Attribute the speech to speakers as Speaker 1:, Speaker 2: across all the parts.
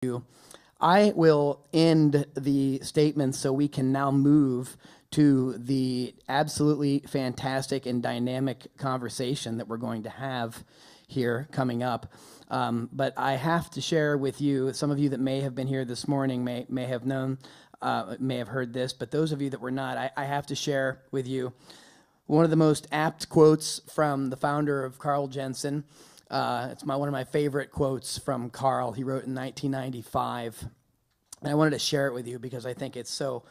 Speaker 1: you. I will end the statement so we can now move to the absolutely fantastic and dynamic conversation that we're going to have here coming up. But I have to share with you, some of you that may have been here this morning may have known, may have heard this, but those of you that were not, I have to share with you one of the most apt quotes from the founder of Carl Jensen. It's one of my favorite quotes from Carl. He wrote in 1995. And I wanted to share it with you because I think it's so,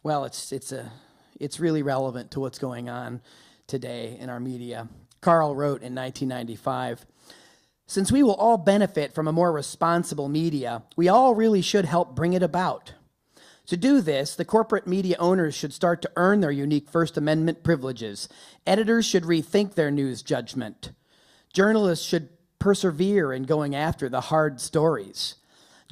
Speaker 1: well, it's really relevant to what's going on today in our media. Carl wrote in 1995, "Since we will all benefit from a more responsible media, we all really should help bring it about. To do this, the corporate media owners should start to earn their unique First Amendment privileges. Editors should rethink their news judgment. Journalists should persevere in going after the hard stories.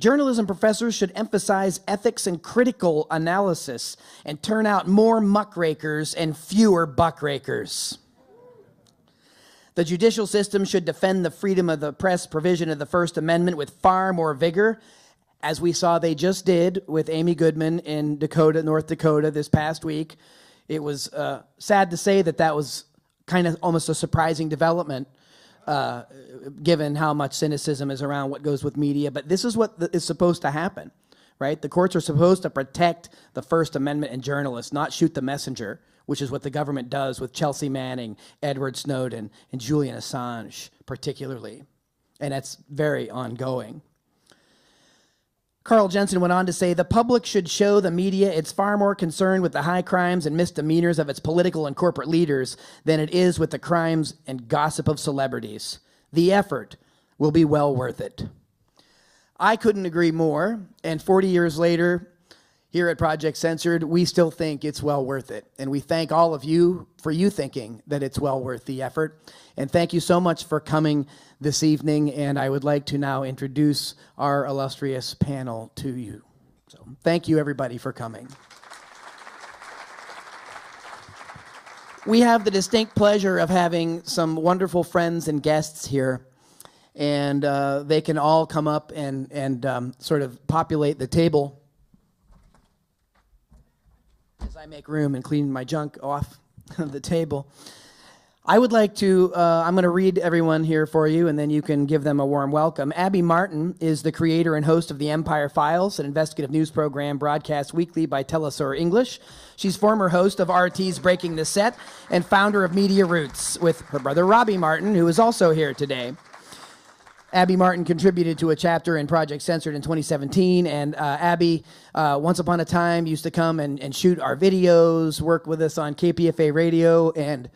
Speaker 1: Journalism professors should emphasize ethics and critical analysis and turn out more muckrakers and fewer buckrakers. The judicial system should defend the freedom of the press provision of the First Amendment with far more vigor, as we saw they just did with Amy Goodman in North Dakota this past week. It was sad to say that was kind of almost a surprising development, given how much cynicism is around what goes with media. But this is what is supposed to happen, right? The courts are supposed to protect the First Amendment and journalists, not shoot the messenger, which is what the government does with Chelsea Manning, Edward Snowden, and Julian Assange particularly. And that's very ongoing. Carl Jensen went on to say, "The public should show the media it's far more concerned with the high crimes and misdemeanors of its political and corporate leaders than it is with the crimes and gossip of celebrities. The effort will be well worth it." I couldn't agree more, and 40 years later, here at Project Censored, we still think it's well worth it. And we thank all of you for you thinking that it's well worth the effort. And thank you so much for coming this evening. And I would like to now introduce our illustrious panel to you. So thank you, everybody, for coming. We have the distinct pleasure of having some wonderful friends and guests here. And they can all come up and sort of populate the table as I make room and clean my junk off the table. I would like to, I'm going to read everyone here for you, and then you can give them a warm welcome. Abby Martin is the creator and host of the Empire Files, an investigative news program broadcast weekly by Telesur English. She's former host of RT's Breaking the Set and founder of Media Roots with her brother Robbie Martin, who is also here today. Abby Martin contributed to a chapter in Project Censored in 2017, and Abby, once upon a time, used to come and shoot our videos, work with us on KPFA radio, and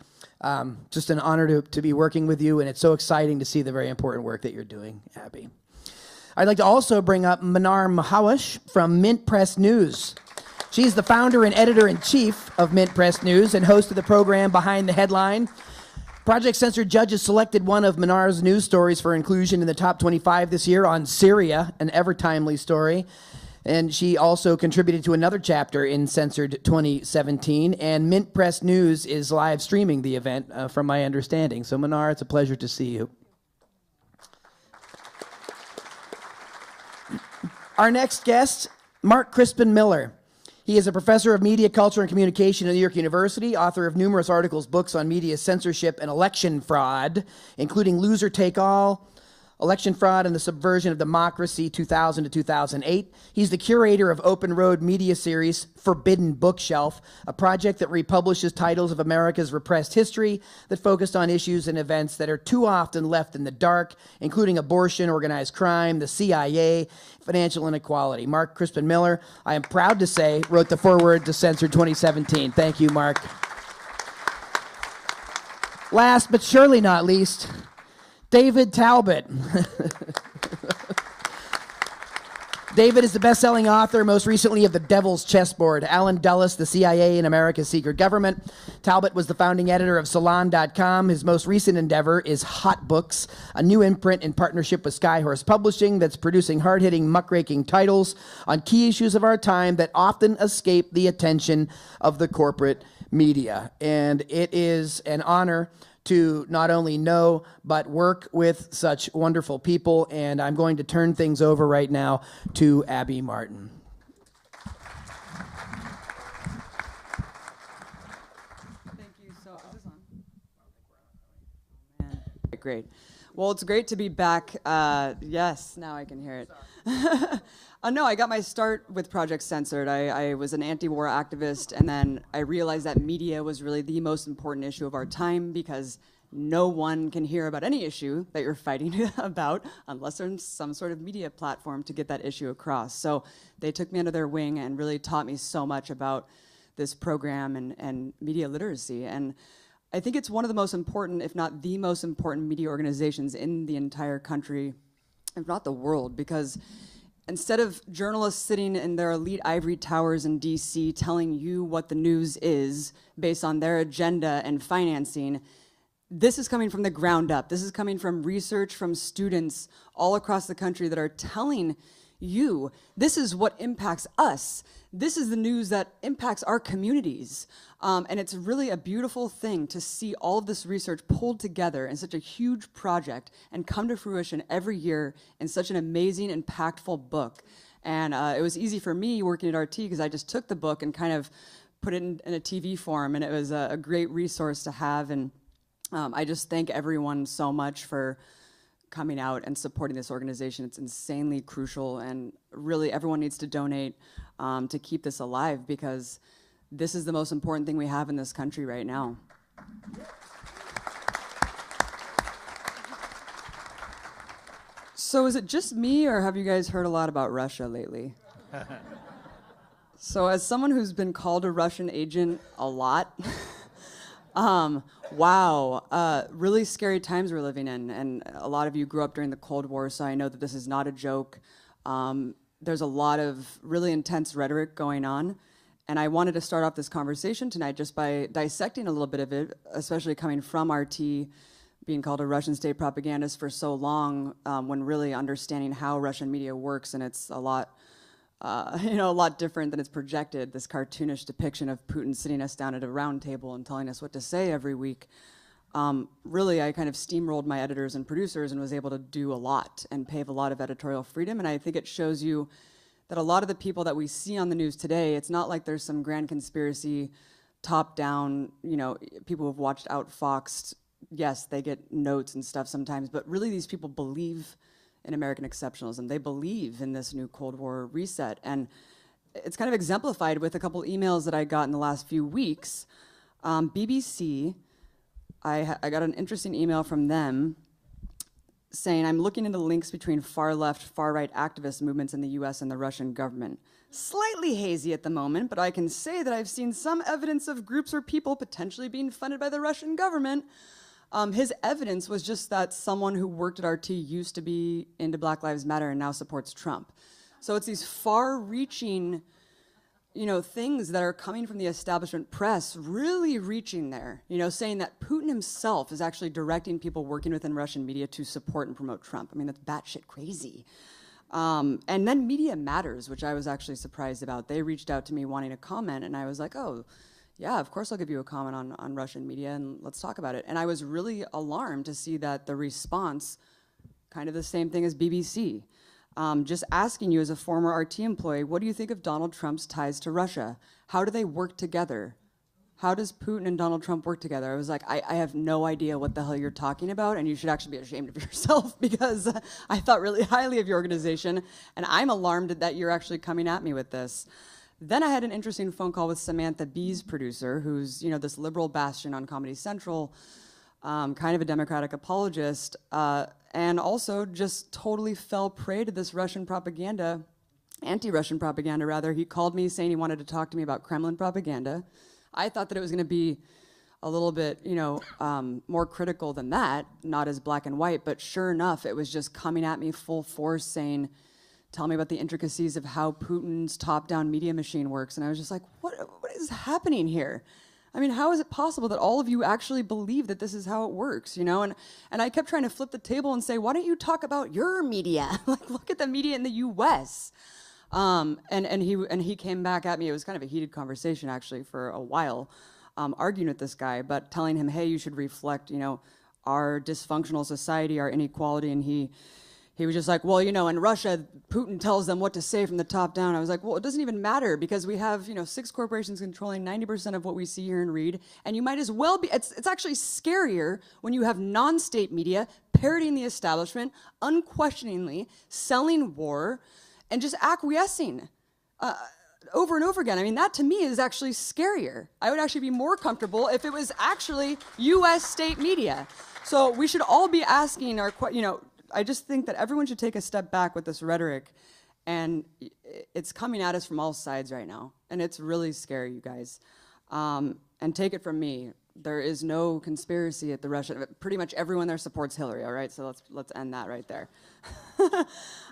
Speaker 1: just an honor to be working with you, and it's so exciting to see the very important work that you're doing, Abby. I'd like to also bring up Mnar Muhawesh from Mint Press News. She's the founder and editor-in-chief of Mint Press News and host of the program Behind the Headline. Project Censored judges selected one of Mnar's news stories for inclusion in the top 25 this year on Syria, an ever-timely story. And she also contributed to another chapter in Censored 2017. And Mint Press News is live streaming the event, from my understanding. So, Mnar, it's a pleasure to see you. Our next guest, Mark Crispin Miller. He is a professor of media culture and communication at New York University, author of numerous articles, books on media censorship and election fraud, including Loser Take All, Election Fraud and the Subversion of Democracy, 2000 to 2008. He's the curator of Open Road media series Forbidden Bookshelf, a project that republishes titles of America's repressed history that focused on issues and events that are too often left in the dark, including abortion, organized crime, the CIA, financial inequality. Mark Crispin Miller, I am proud to say, wrote the foreword to Censored 2017. Thank you, Mark. Last but surely not least, David Talbot. David is the best-selling author, most recently of The Devil's Chessboard, Alan Dulles, the CIA and America's Secret Government. Talbot was the founding editor of Salon.com. His most recent endeavor is Hot Books, a new imprint in partnership with Skyhorse Publishing that's producing hard-hitting, muckraking titles on key issues of our time that often escape the attention of the corporate media. And it is an honor to not only know, but work with such wonderful people. And I'm going to turn things over right now to Abby Martin.
Speaker 2: Thank you. So, is this on? Man. Great. Well, it's great to be back. Yes, now I can hear it. No, I got my start with Project Censored. I was an anti-war activist, and then I realized that media was really the most important issue of our time, because no one can hear about any issue that you're fighting about unless there's some sort of media platform to get that issue across. So they took me under their wing and really taught me so much about this program and media literacy. And I think it's one of the most important, if not the most important, media organizations in the entire country, if not the world, because instead of journalists sitting in their elite ivory towers in DC telling you what the news is based on their agenda and financing, this is coming from the ground up. This is coming from research from students all across the country that are telling you, this is what impacts us. This is the news that impacts our communities. And it's really a beautiful thing to see all of this research pulled together in such a huge project and come to fruition every year in such an amazing, impactful book. And it was easy for me working at RT because I just took the book and kind of put it in a TV form, and it was a great resource to have. And I just thank everyone so much for coming out and supporting this organization. It's insanely crucial, and really everyone needs to donate to keep this alive, because this is the most important thing we have in this country right now. So is it just me, or have you guys heard a lot about Russia lately? So as someone who's been called a Russian agent a lot, wow, really scary times we're living in, and a lot of you grew up during the Cold War, so I know that this is not a joke. There's a lot of really intense rhetoric going on, and I wanted to start off this conversation tonight just by dissecting a little bit of it, especially coming from RT, being called a Russian state propagandist for so long, when really understanding how Russian media works, and it's a lot a lot different than it's projected, this cartoonish depiction of Putin sitting us down at a round table and telling us what to say every week. Really, I kind of steamrolled my editors and producers and was able to do a lot and pave a lot of editorial freedom. And I think it shows you that a lot of the people that we see on the news today, it's not like there's some grand conspiracy, top-down, people who've watched Outfoxed. Yes, they get notes and stuff sometimes, but really these people believe in American exceptionalism. They believe in this new Cold War reset. And it's kind of exemplified with a couple emails that I got in the last few weeks. BBC, I got an interesting email from them saying, I'm looking into links between far-left, far-right activist movements in the US and the Russian government. Slightly hazy at the moment, but I can say that I've seen some evidence of groups or people potentially being funded by the Russian government. His evidence was just that someone who worked at RT used to be into Black Lives Matter and now supports Trump. So it's these far-reaching, things that are coming from the establishment press, really reaching there, saying that Putin himself is actually directing people working within Russian media to support and promote Trump. I mean, that's batshit crazy. And then Media Matters, which I was actually surprised about. They reached out to me wanting to comment, and I was like, oh, yeah, of course I'll give you a comment on Russian media, and let's talk about it. And I was really alarmed to see that the response, kind of the same thing as BBC. Just asking you as a former RT employee, what do you think of Donald Trump's ties to Russia? How do they work together? How does Putin and Donald Trump work together? I was like, I have no idea what the hell you're talking about, and you should actually be ashamed of yourself, because I thought really highly of your organization, and I'm alarmed that you're actually coming at me with this. Then I had an interesting phone call with Samantha Bee's producer, who's this liberal bastion on Comedy Central, kind of a Democratic apologist, and also just totally fell prey to this Russian propaganda, anti-Russian propaganda rather. He called me saying he wanted to talk to me about Kremlin propaganda. I thought that it was going to be a little bit, more critical than that, not as black and white, but sure enough, it was just coming at me full force saying, tell me about the intricacies of how Putin's top-down media machine works. And I was just like, what is happening here? I mean, how is it possible that all of you actually believe that this is how it works, And I kept trying to flip the table and say, why don't you talk about your media? Like, look at the media in the US. And he came back at me. It was kind of a heated conversation, actually, for a while. arguing with this guy, but telling him, hey, you should reflect, our dysfunctional society, our inequality, and he was just like, well, in Russia, Putin tells them what to say from the top down. I was like, well, it doesn't even matter because we have, 6 corporations controlling 90% of what we see, hear, and read. And you might as well be, it's actually scarier when you have non-state media parroting the establishment, unquestioningly selling war, and just acquiescing over and over again. I mean, that to me is actually scarier. I would actually be more comfortable if it was actually U.S. state media. So we should all be asking I just think that everyone should take a step back with this rhetoric, and it's coming at us from all sides right now, and it's really scary, you guys. And take it from me, there is no conspiracy at the Russian. Pretty much everyone there supports Hillary. All right, so let's end that right there.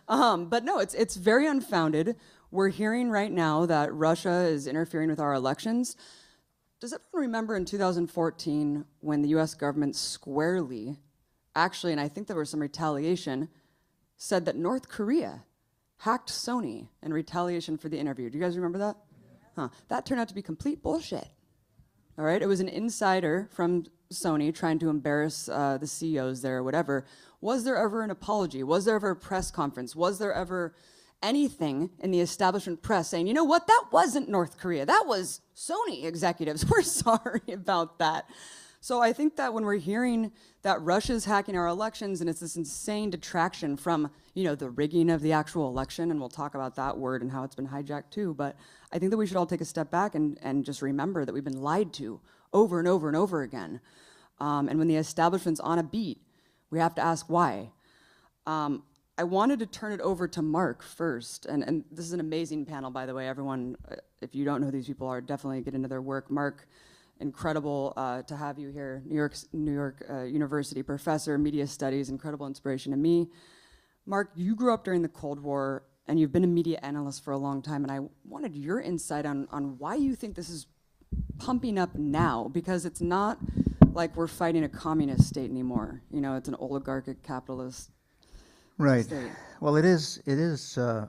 Speaker 2: But no, it's very unfounded. We're hearing right now that Russia is interfering with our elections. Does everyone remember in 2014 when the U.S. government squarely, actually, and I think there was some retaliation, said that North Korea hacked Sony in retaliation for the interview? Do you guys remember that? Huh. That turned out to be complete bullshit. All right, it was an insider from Sony trying to embarrass the CEOs there or whatever. Was there ever an apology? Was there ever a press conference? Was there ever anything in the establishment press saying, you know what, that wasn't North Korea, that was Sony executives, we're sorry about that? So I think that when we're hearing that Russia's hacking our elections and it's this insane detraction from, the rigging of the actual election, and we'll talk about that word and how it's been hijacked too, but I think that we should all take a step back and just remember that we've been lied to over and over and over again. And when the establishment's on a beat, we have to ask why. I wanted to turn it over to Mark first, and this is an amazing panel, by the way. Everyone, if you don't know who these people are, definitely get into their work. Mark, incredible to have you here. New York University professor, media studies, incredible inspiration to me. Mark, you grew up during the Cold War, and you've been a media analyst for a long time, and I wanted your insight on why you think this is pumping up now, because it's not like we're fighting a communist state anymore. It's an oligarchic capitalist
Speaker 3: Right.
Speaker 2: state.
Speaker 3: Well, it is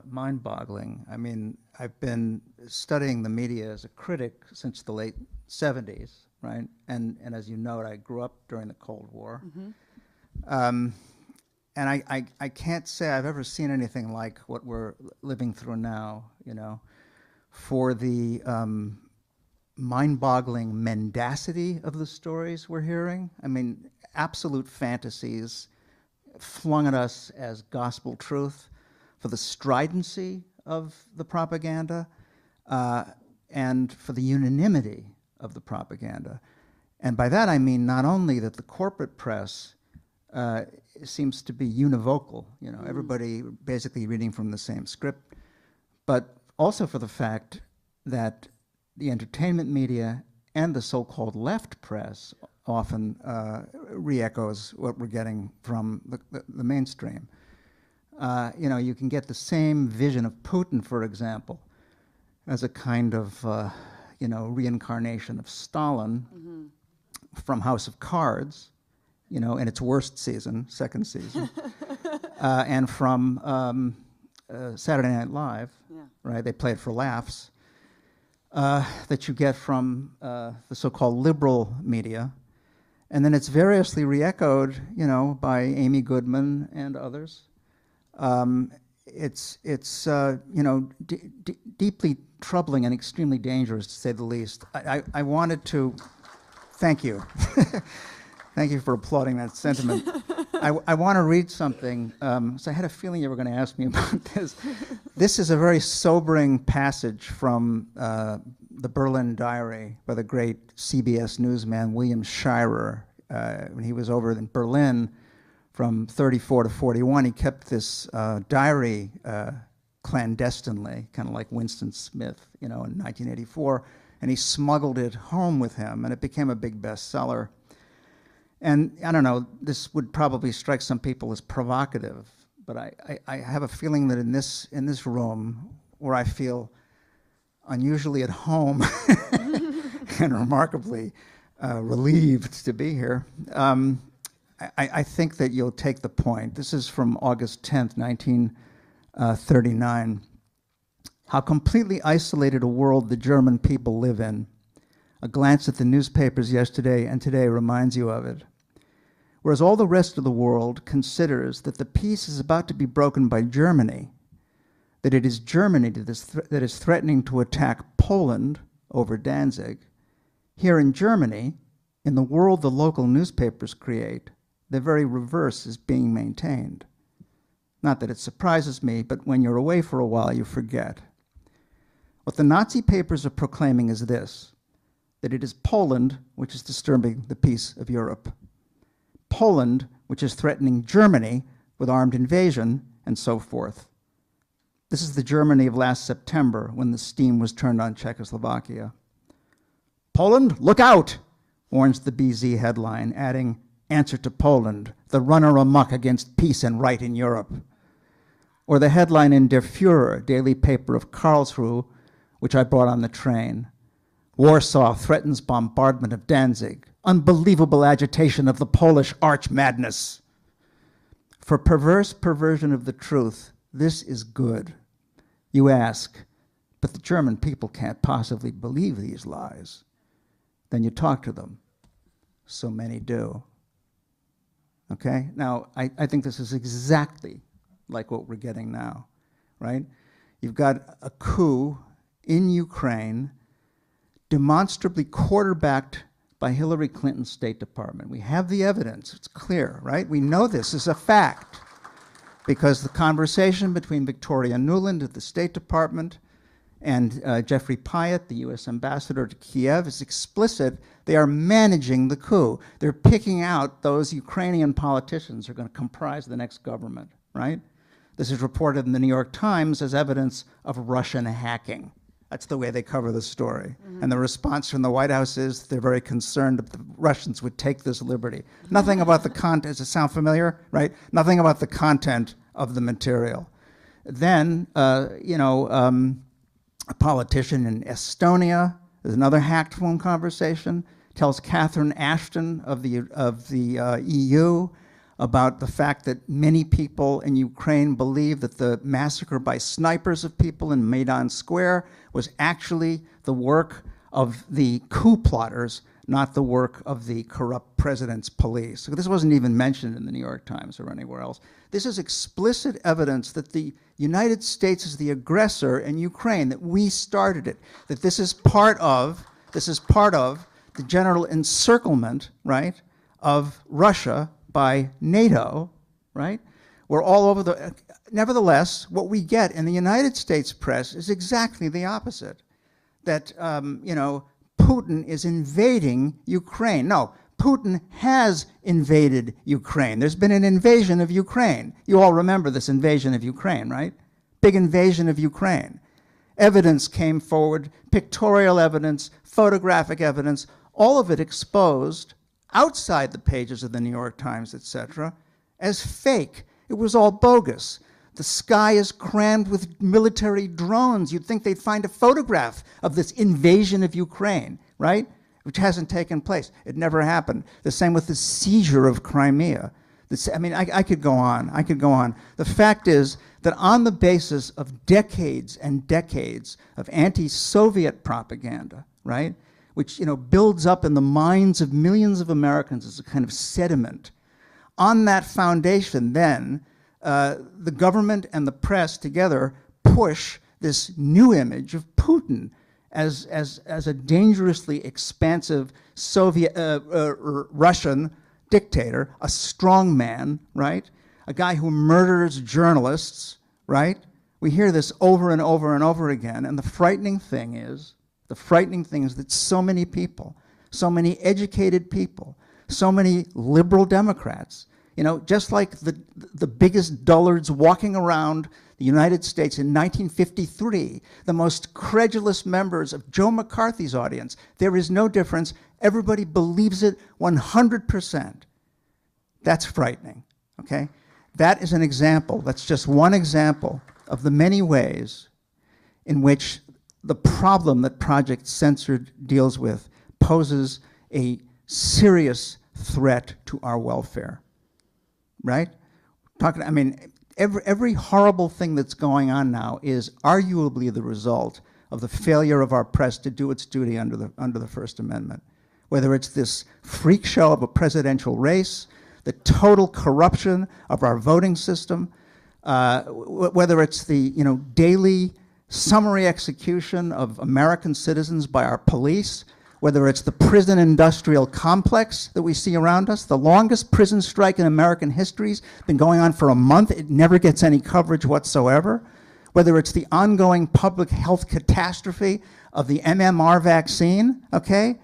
Speaker 3: mind-boggling. I mean, I've been studying the media as a critic since the late 70s, right? And as you note, I grew up during the Cold War. Mm-hmm. And I can't say I've ever seen anything like what we're living through now, for the mind-boggling mendacity of the stories we're hearing. I mean, absolute fantasies flung at us as gospel truth, for the stridency of the propaganda, and for the unanimity of the propaganda. And by that I mean not only that the corporate press seems to be univocal, everybody basically reading from the same script, but also for the fact that the entertainment media and the so-called left press often re-echoes what we're getting from the mainstream. You can get the same vision of Putin, for example, as a kind of reincarnation of Stalin from House of Cards, in its worst season, second season, and from Saturday Night Live, right? They play it for laughs. That you get from the so-called liberal media. And then it's variously re-echoed, by Amy Goodman and others. It's deeply troubling and extremely dangerous, to say the least. I wanted to thank you. Thank you for applauding that sentiment. I want to read something. So I had a feeling you were going to ask me about this. This is a very sobering passage from the Berlin Diary by the great CBS newsman William Shirer. When he was over in Berlin from 34 to 41, he kept this diary clandestinely, kind of like Winston Smith, in 1984, and he smuggled it home with him, and it became a big bestseller. And I don't know, this would probably strike some people as provocative, but I have a feeling that in this room, where I feel unusually at home and remarkably relieved to be here, I think that you'll take the point. This is from August 10th, 1939. How completely isolated a world the German people live in. A glance at the newspapers yesterday and today reminds you of it. Whereas all the rest of the world considers that the peace is about to be broken by Germany, that it is Germany that is threatening to attack Poland over Danzig, here in Germany, in the world the local newspapers create, the very reverse is being maintained. Not that it surprises me, but when you're away for a while, you forget. What the Nazi papers are proclaiming is this, that it is Poland which is disturbing the peace of Europe. Poland which is threatening Germany with armed invasion, and so forth. This is the Germany of last September when the steam was turned on Czechoslovakia. Poland, look out, warns the BZ headline, adding, answer to Poland, the runner amok against peace and right in Europe. Or the headline in Der Führer, daily paper of Karlsruhe, which I brought on the train. Warsaw threatens bombardment of Danzig. Unbelievable agitation of the Polish arch madness. For perverse perversion of the truth, this is good. You ask, but the German people can't possibly believe these lies. Then you talk to them. So many do. Okay? Now, I think this is exactly like what we're getting now, right? You've got a coup in Ukraine demonstrably quarterbacked by Hillary Clinton's State Department. We have the evidence. It's clear, right? We know this is a fact because the conversation between Victoria Nuland at the State Department and Jeffrey Pyatt, the U.S. ambassador to Kiev, is explicit. They are managing the coup. They're picking out those Ukrainian politicians who are going to comprise the next government, right? This is reported in the New York Times as evidence of Russian hacking. That's the way they cover the story. Mm-hmm. And the response from the White House is they're very concerned that the Russians would take this liberty. Nothing about the content, does it sound familiar, right? Nothing about the content of the material. Then, a politician in Estonia, there's another hacked phone conversation, tells Catherine Ashton of the EU about the fact that many people in Ukraine believe that the massacre by snipers of people in Maidan Square was actually the work of the coup plotters, not the work of the corrupt president's police. So this wasn't even mentioned in the New York Times or anywhere else. This is explicit evidence that the United States is the aggressor in Ukraine, that we started it, that this is part of the general encirclement, right, of Russia by NATO, right? We're all over the... Nevertheless, what we get in the United States press is exactly the opposite. That, Putin is invading Ukraine. No, Putin has invaded Ukraine. There's been an invasion of Ukraine. You all remember this invasion of Ukraine, right? Big invasion of Ukraine. Evidence came forward, pictorial evidence, photographic evidence, all of it exposed outside the pages of the New York Times, etc., as fake. It was all bogus. The sky is crammed with military drones. You'd think they'd find a photograph of this invasion of Ukraine, right? Which hasn't taken place. It never happened. The same with the seizure of Crimea. I could go on. I could go on. The fact is that on the basis of decades and decades of anti-Soviet propaganda, right, which builds up in the minds of millions of Americans as a kind of sediment, on that foundation, then, the government and the press together push this new image of Putin as a dangerously expansive Soviet Russian dictator, a strong man, right? A guy who murders journalists, right? We hear this over and over and over again, and the frightening thing is that so many people, so many educated people, so many liberal Democrats, just like the biggest dullards walking around the United States in 1953, the most credulous members of Joe McCarthy's audience, there is no difference. Everybody believes it 100%. That's frightening, okay? That is an example. That's just one example of the many ways in which the problem that Project Censored deals with poses a serious threat to our welfare, right? Every horrible thing that's going on now is arguably the result of the failure of our press to do its duty under the First Amendment. Whether it's this freak show of a presidential race, the total corruption of our voting system, whether it's the daily summary execution of American citizens by our police, whether it's the prison industrial complex that we see around us. The longest prison strike in American history has been going on for a month. It never gets any coverage whatsoever. Whether it's the ongoing public health catastrophe of the MMR vaccine, okay?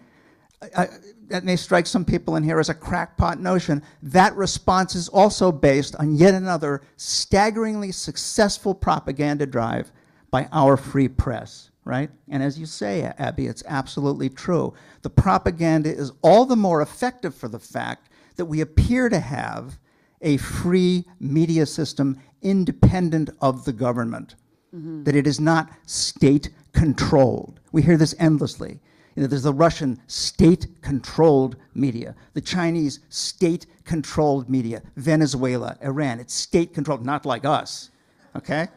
Speaker 3: That may strike some people in here as a crackpot notion. That response is also based on yet another staggeringly successful propaganda drive by our free press, right? And as you say, Abby, it's absolutely true. The propaganda is all the more effective for the fact that we appear to have a free media system independent of the government, that it is not state-controlled. We hear this endlessly. There's the Russian state-controlled media, the Chinese state-controlled media, Venezuela, Iran, it's state-controlled, not like us, okay?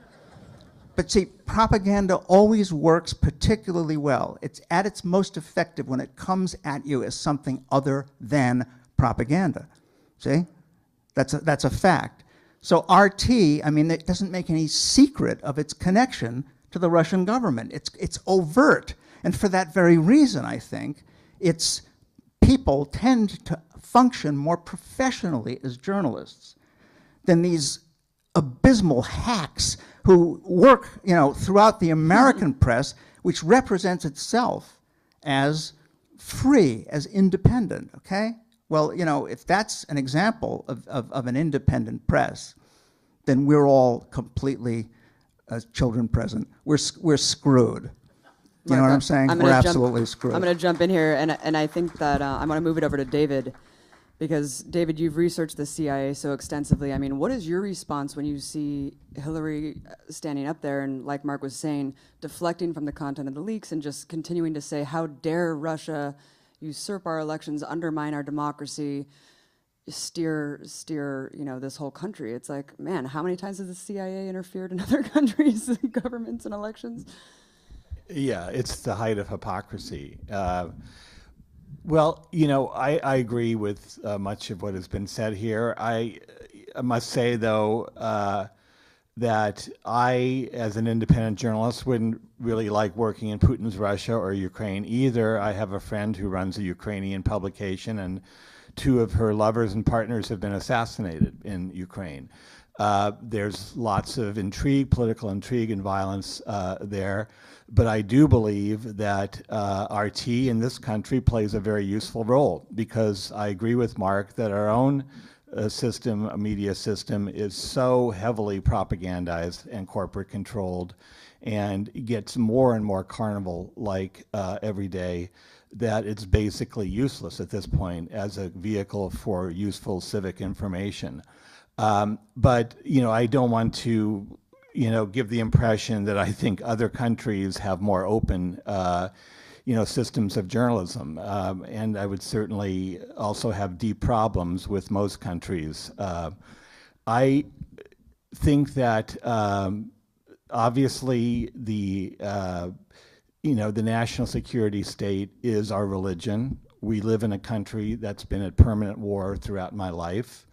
Speaker 3: But see, propaganda always works particularly well. It's at its most effective when it comes at you as something other than propaganda. See? That's a fact. So RT, it doesn't make any secret of its connection to the Russian government. It's overt. And for that very reason, I think, its people tend to function more professionally as journalists than these abysmal hacks who work, throughout the American press, which represents itself as free, as independent, okay? Well, if that's an example of an independent press, then we're all completely, as children present, we're screwed. You know what I'm saying? We're absolutely screwed.
Speaker 2: I'm going to jump in here, and I think that I'm going to move it over to David, because, David, you've researched the CIA so extensively. What is your response when you see Hillary standing up there and, like Mark was saying, deflecting from the content of the leaks and just continuing to say, how dare Russia usurp our elections, undermine our democracy, steer this whole country? It's like, man, how many times has the CIA interfered in other countries' governments and elections?
Speaker 4: Yeah, it's the height of hypocrisy. Well, I agree with much of what has been said here. I must say, though, that I, as an independent journalist, wouldn't really like working in Putin's Russia or Ukraine either. I have a friend who runs a Ukrainian publication, and 2 of her lovers and partners have been assassinated in Ukraine. There's lots of intrigue, political intrigue and violence there. But I do believe that RT in this country plays a very useful role, because I agree with Mark that our own media system, is so heavily propagandized and corporate controlled and gets more and more carnival-like every day, that it's basically useless at this point as a vehicle for useful civic information. But I don't want to give the impression that I think other countries have more open, systems of journalism. And I would certainly also have deep problems with most countries. I think that obviously the national security state is our religion. We live in a country that's been at permanent war throughout my life.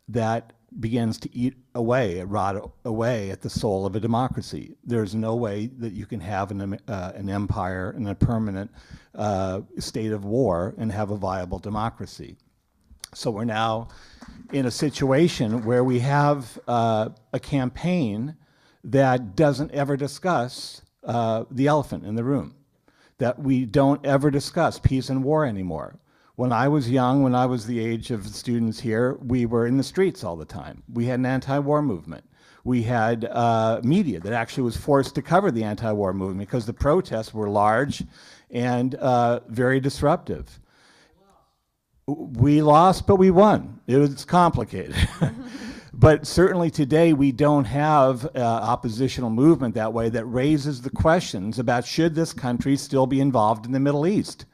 Speaker 4: That begins to eat away, rot away at the soul of a democracy. There's no way that you can have an empire in a permanent state of war and have a viable democracy. So we're now in a situation where we have a campaign that doesn't ever discuss the elephant in the room, that we don't ever discuss peace and war anymore. When I was young, when I was the age of students here, we were in the streets all the time. We had an anti-war movement. We had media that actually was forced to cover the anti-war movement because the protests were large and very disruptive. We lost, but we won. It was complicated. But certainly today we don't have oppositional movement that way that raises the questions about, should this country still be involved in the Middle East?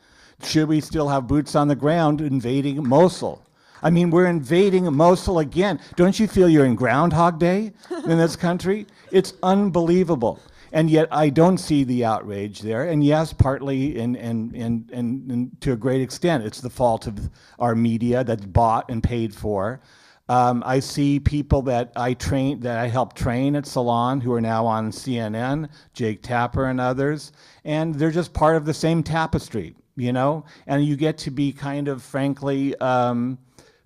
Speaker 4: Should we still have boots on the ground invading Mosul? We're invading Mosul again. Don't you feel you're in Groundhog Day in this country? It's unbelievable. And yet I don't see the outrage there. And yes, partly and to a great extent, it's the fault of our media that's bought and paid for. I see people that I helped train at Salon who are now on CNN, Jake Tapper and others, and they're just part of the same tapestry, and you get to be kind of, frankly,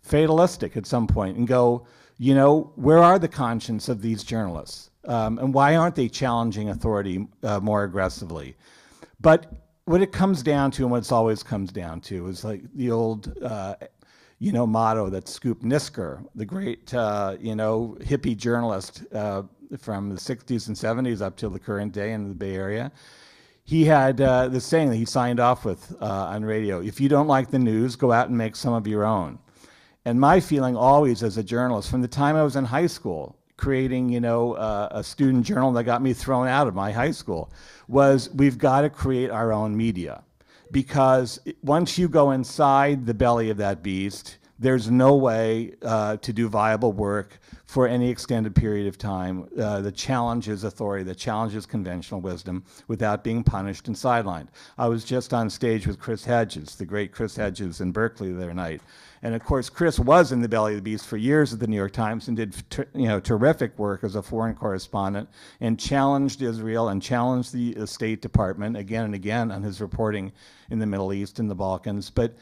Speaker 4: fatalistic at some point and go, where are the conscience of these journalists? And why aren't they challenging authority more aggressively? But what it comes down to, and what it always comes down to, is like the old motto that Scoop Nisker, the great, hippie journalist from the 60s and 70s up till the current day in the Bay Area, he had this saying that he signed off with on radio: if you don't like the news, go out and make some of your own. And my feeling always as a journalist, from the time I was in high school, creating, a student journal that got me thrown out of my high school, was we've got to create our own media. Because once you go inside the belly of that beast, there's no way to do viable work for any extended period of time that challenges authority, that challenges conventional wisdom without being punished and sidelined. I was just on stage with Chris Hedges, the great Chris Hedges in Berkeley the other night. And of course, Chris was in the belly of the beast for years at the New York Times and did terrific work as a foreign correspondent and challenged Israel and challenged the State Department again and again on his reporting in the Middle East and the Balkans. But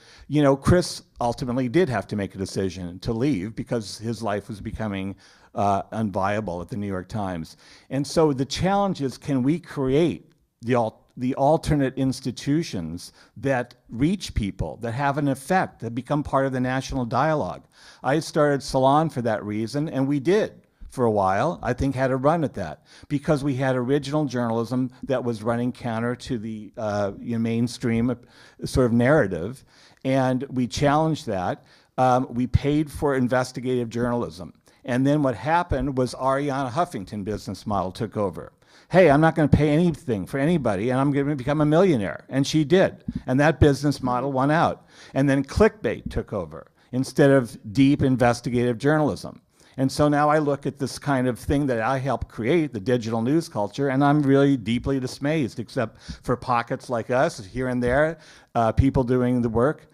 Speaker 4: Chris ultimately did have to make a decision to leave because his life was becoming unviable at the New York Times. And so the challenge is, can we create the alternate institutions that reach people, that have an effect, that become part of the national dialogue? I started Salon for that reason, and we did for a while. I think had a run at that because we had original journalism that was running counter to the mainstream sort of narrative, and we challenged that. We paid for investigative journalism. And then what happened was Arianna Huffington business model took over. Hey, I'm not going to pay anything for anybody, and I'm going to become a millionaire. And she did. And that business model won out. And then clickbait took over instead of deep investigative journalism. And so now I look at this kind of thing that I helped create, the digital news culture, and I'm really deeply dismayed, except for pockets like us here and there, people doing the work.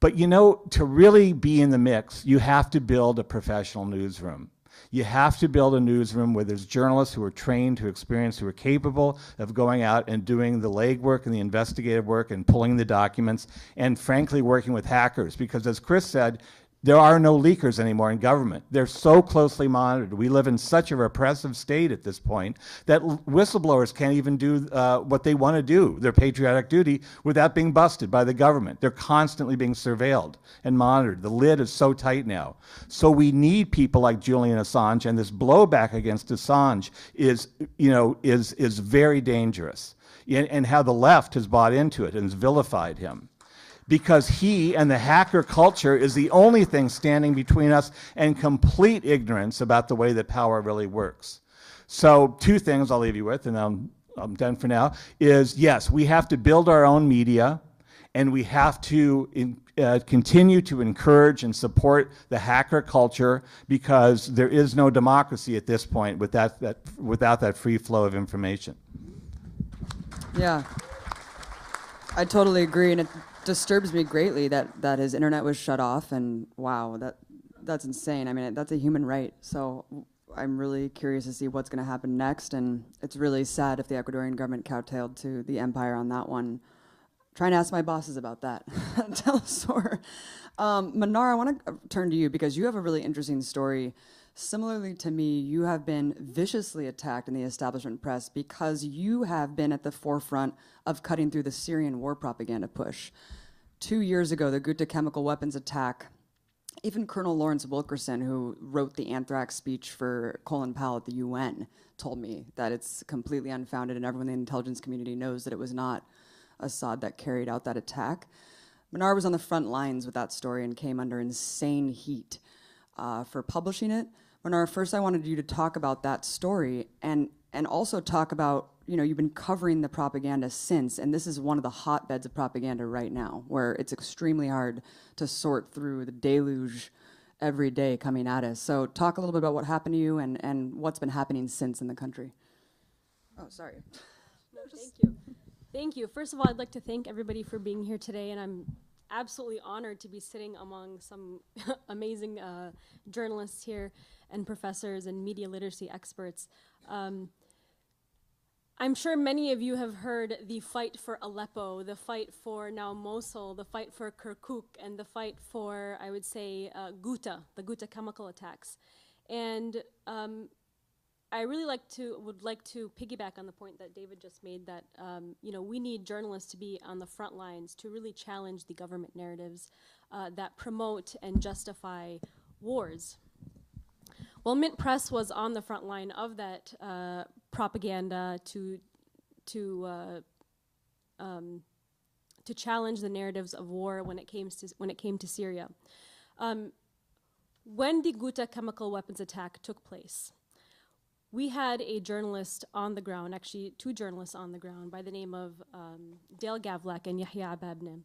Speaker 4: But to really be in the mix, you have to build a professional newsroom. You have to build a newsroom where there's journalists who are trained, who are experienced, who are capable of going out and doing the legwork and the investigative work and pulling the documents and, frankly, working with hackers. Because as Chris said, there are no leakers anymore in government. They're so closely monitored. We live in such a repressive state at this point that whistleblowers can't even do what they want to do, their patriotic duty, without being busted by the government. They're constantly being surveilled and monitored. The lid is so tight now. So we need people like Julian Assange, and this blowback against Assange is very dangerous. And how the left has bought into it and has vilified him, because he and the hacker culture is the only thing standing between us and complete ignorance about the way that power really works. So 2 things I'll leave you with, and I'm done for now, is yes, we have to build our own media, and we have to continue to encourage and support the hacker culture, because there is no democracy at this point without that free flow of information.
Speaker 2: Yeah, I totally agree, and it disturbs me greatly that his internet was shut off, and wow, that's insane. I mean, that's a human right. So I'm really curious to see what's going to happen next, and it's really sad if the Ecuadorian government kowtowed to the empire on that one. Trying to ask my bosses about that. Tell us more. Mnar, I want to turn to you because you have a really interesting story. Similarly to me, you have been viciously attacked in the establishment press because you have been at the forefront of cutting through the Syrian war propaganda push. 2 years ago, the Ghouta chemical weapons attack, even Colonel Lawrence Wilkerson, who wrote the anthrax speech for Colin Powell at the UN, told me that it's completely unfounded, and everyone in the intelligence community knows that it was not Assad that carried out that attack. Mnar was on the front lines with that story and came under insane heat for publishing it. Mnar, first I wanted you to talk about that story and also talk about, you've been covering the propaganda since, and this is one of the hotbeds of propaganda right now, where it's extremely hard to sort through the deluge every day coming at us. So talk a little bit about what happened to you and what's been happening since in the country. Oh, sorry.
Speaker 5: No, thank you. Thank you. First of all, I'd like to thank everybody for being here today, and I'm absolutely honored to be sitting among some amazing journalists here and professors and media literacy experts. I'm sure many of you have heard the fight for Aleppo, the fight for now Mosul, the fight for Kirkuk, and the fight for, I would say, Ghouta, the Ghouta chemical attacks. And I really would like to piggyback on the point that David just made that we need journalists to be on the front lines to really challenge the government narratives that promote and justify wars. Well, Mint Press was on the front line of that propaganda to challenge the narratives of war when it came to Syria. When the Ghouta chemical weapons attack took place, we had a journalist on the ground, actually 2 journalists on the ground by the name of Dale Gavlak and Yahya Ababne.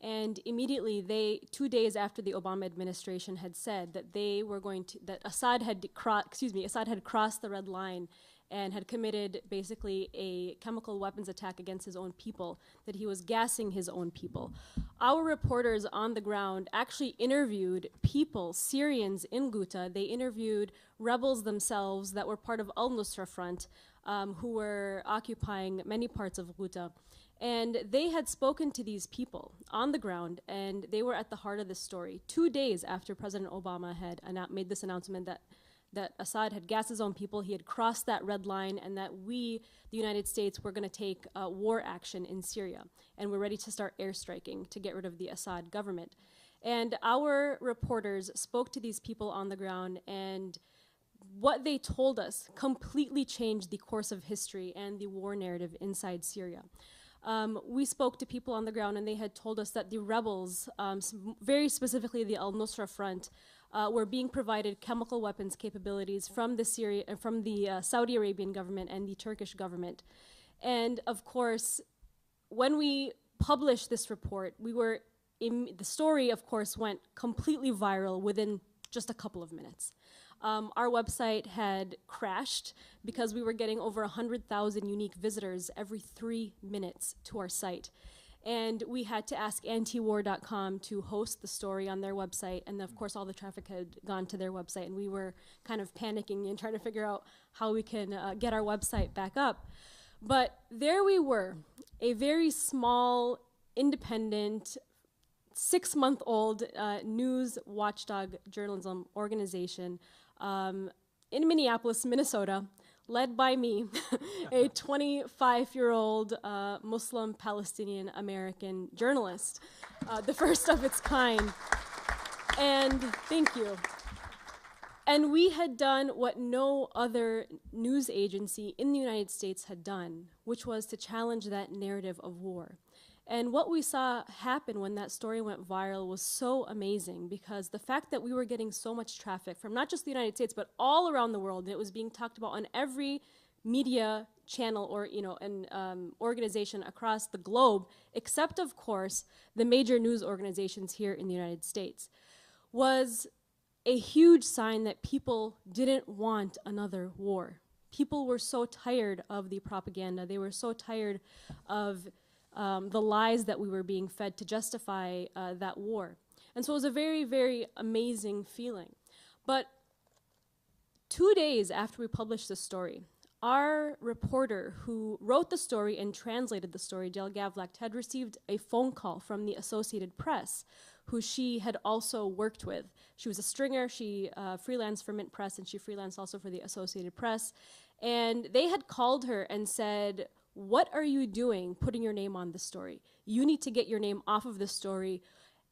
Speaker 5: And immediately 2 days after the Obama administration had said that that Assad had crossed the red line and had committed basically a chemical weapons attack against his own people, that he was gassing his own people. Our reporters on the ground actually interviewed people, Syrians in Ghouta. They interviewed rebels themselves that were part of al-Nusra front, who were occupying many parts of Ghouta. And they had spoken to these people on the ground, and they were at the heart of this story. 2 days after President Obama had made this announcement that Assad had gassed his own people, he had crossed that red line, and that we, the United States, were going to take war action in Syria. And we're ready to start airstriking to get rid of the Assad government. And our reporters spoke to these people on the ground, and what they told us completely changed the course of history and the war narrative inside Syria. We spoke to people on the ground, and they had told us that the rebels, very specifically the al-Nusra front, were being provided chemical weapons capabilities from the Saudi Arabian government and the Turkish government. And of course, when we published this report, the story, of course, went completely viral within just a couple of minutes. Our website had crashed because we were getting over 100,000 unique visitors every 3 minutes to our site. And we had to ask antiwar.com to host the story on their website. And of course, all the traffic had gone to their website. And we were kind of panicking and trying to figure out how we can get our website back up. But there we were, a very small, independent, 6-month-old news watchdog journalism organization in Minneapolis, Minnesota, led by me, a 25-year-old Muslim Palestinian American journalist, the first of its kind. And thank you. And we had done what no other news agency in the United States had done, which was to challenge that narrative of war. And what we saw happen when that story went viral was so amazing, because the fact that we were getting so much traffic from not just the United States, but all around the world, and it was being talked about on every media channel or organization across the globe, except of course the major news organizations here in the United States, was a huge sign that people didn't want another war. People were so tired of the propaganda. They were so tired of the lies that we were being fed to justify that war. And so it was a very, very amazing feeling. But 2 days after we published this story, our reporter who wrote the story and translated the story, Dale Gavlak, had received a phone call from the Associated Press, who she had also worked with. She was a stringer. She freelanced for Mint Press, and she freelanced also for the Associated Press. And they had called her and said, "What are you doing putting your name on this story? You need to get your name off of this story."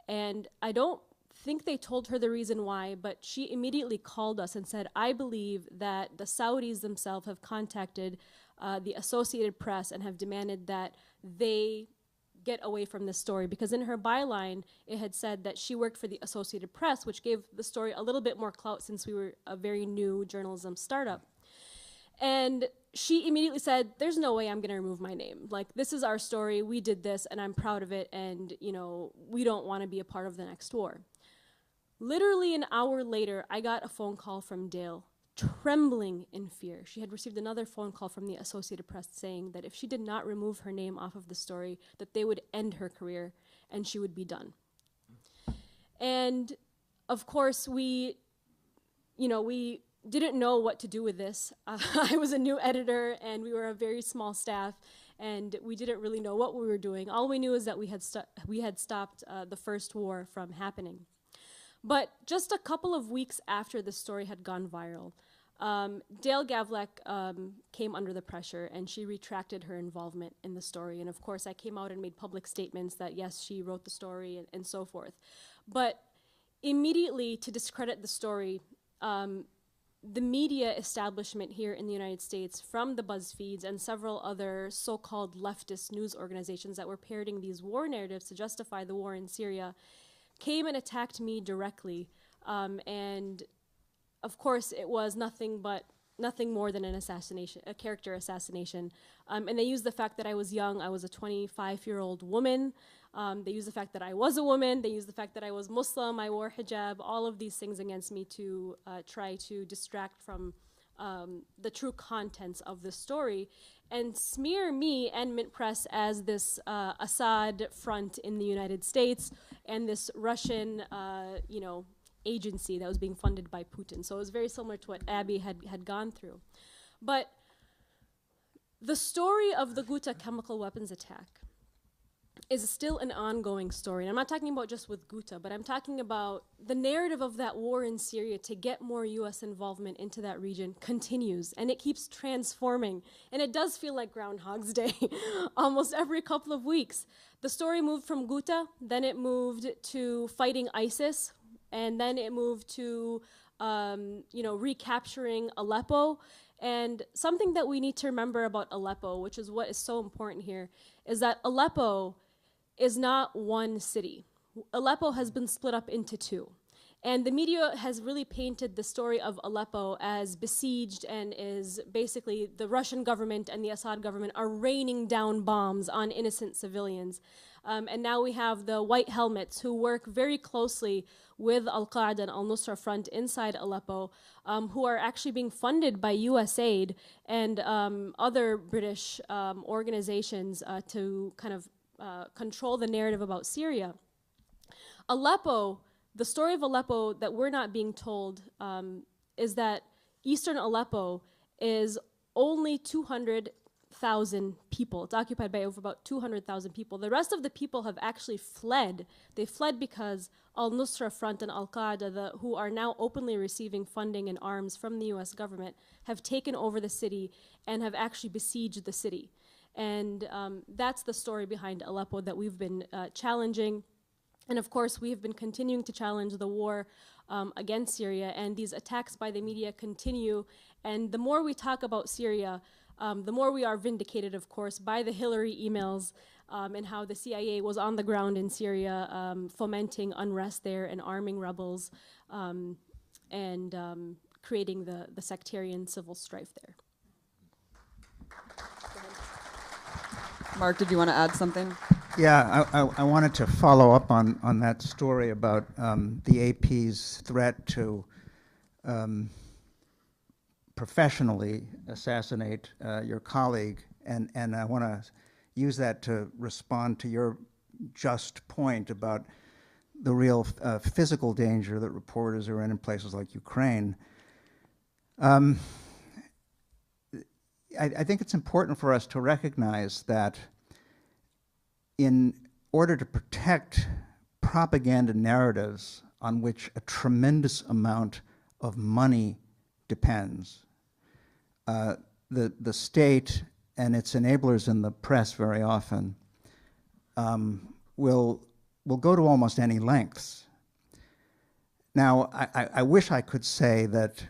Speaker 5: And I don't think they told her the reason why, but she immediately called us and said, "I believe that the Saudis themselves have contacted the Associated Press and have demanded that they get away from this story," because in her byline, it had said that she worked for the Associated Press, which gave the story a little bit more clout since we were a very new journalism startup. And she immediately said, "There's no way I'm going to remove my name. Like, this is our story. We did this, and I'm proud of it, and, we don't want to be a part of the next war." Literally an hour later, I got a phone call from Dale trembling in fear. She had received another phone call from the Associated Press saying that if she did not remove her name off of the story, that they would end her career and she would be done. And of course, we didn't know what to do with this. I was a new editor and we were a very small staff and we didn't really know what we were doing. All we knew is that we had stopped the first war from happening. But just a couple of weeks after the story had gone viral, Dale Gavlek came under the pressure and she retracted her involvement in the story. And of course, I came out and made public statements that yes, she wrote the story and so forth. But immediately to discredit the story, the media establishment here in the United States, from the BuzzFeeds and several other so-called leftist news organizations that were parroting these war narratives to justify the war in Syria, came and attacked me directly, and of course it was nothing more than an assassination, a character assassination. And they used the fact that I was young, I was a 25-year-old woman. They used the fact that I was a woman, they used the fact that I was Muslim, I wore hijab, all of these things against me to try to distract from the true contents of the story and smear me and Mint Press as this Assad front in the United States and this Russian, agency that was being funded by Putin. So it was very similar to what Abby had gone through. But the story of the Ghouta chemical weapons attack is still an ongoing story. And I'm not talking about just with Ghouta, but I'm talking about the narrative of that war in Syria to get more US involvement into that region continues, and it keeps transforming. And it does feel like Groundhog's Day almost every couple of weeks. The story moved from Ghouta, then it moved to fighting ISIS, and then it moved to recapturing Aleppo. And something that we need to remember about Aleppo, which is what is so important here, is that Aleppo is not one city. Aleppo has been split up into two. And the media has really painted the story of Aleppo as besieged and is basically the Russian government and the Assad government are raining down bombs on innocent civilians. And now we have the white helmets who work very closely with al-Qaeda and al-Nusra front inside Aleppo, who are actually being funded by USAID and other British organizations to kind of control the narrative about Syria. Aleppo, the story of Aleppo that we're not being told is that eastern Aleppo is only 200,000 people. It's occupied by over about 200,000 people. The rest of the people have actually fled. They fled because al-Nusra front and al-Qaeda, who are now openly receiving funding and arms from the US government, have taken over the city and have actually besieged the city. And that's the story behind Aleppo that we've been challenging. And of course, we have been continuing to challenge the war against Syria, and these attacks by the media continue. And the more we talk about Syria, the more we are vindicated, of course, by the Hillary emails and how the CIA was on the ground in Syria, fomenting unrest there and arming rebels and creating the sectarian civil strife there.
Speaker 2: Mark, did you want to add something?
Speaker 3: Yeah, I wanted to follow up on that story about the AP's threat to professionally assassinate your colleague, and I want to use that to respond to your just point about the real physical danger that reporters are in places like Ukraine. I think it's important for us to recognize that in order to protect propaganda narratives on which a tremendous amount of money depends, the state and its enablers in the press very often will go to almost any lengths. Now, I wish I could say that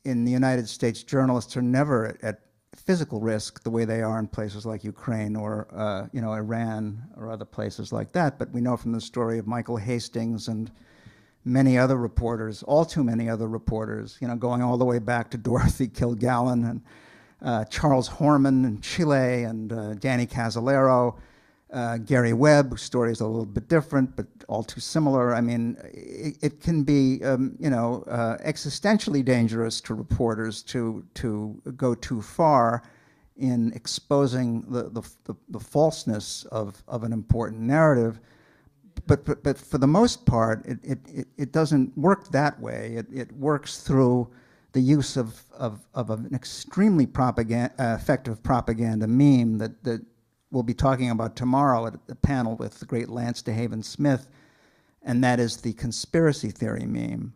Speaker 3: in the United States, journalists are never at physical risk the way they are in places like Ukraine or Iran or other places like that. But we know from the story of Michael Hastings and many other reporters, all too many other reporters, going all the way back to Dorothy Kilgallen and Charles Horman in Chile and Danny Casolaro, Gary Webb, whose story is a little bit different, but all too similar. I mean, it can be, existentially dangerous to reporters to go too far in exposing the falseness of an important narrative. But for the most part, it doesn't work that way. It works through the use of an extremely effective propaganda meme that we'll be talking about tomorrow at the panel with the great Lance DeHaven Smith, and that is the conspiracy theory meme.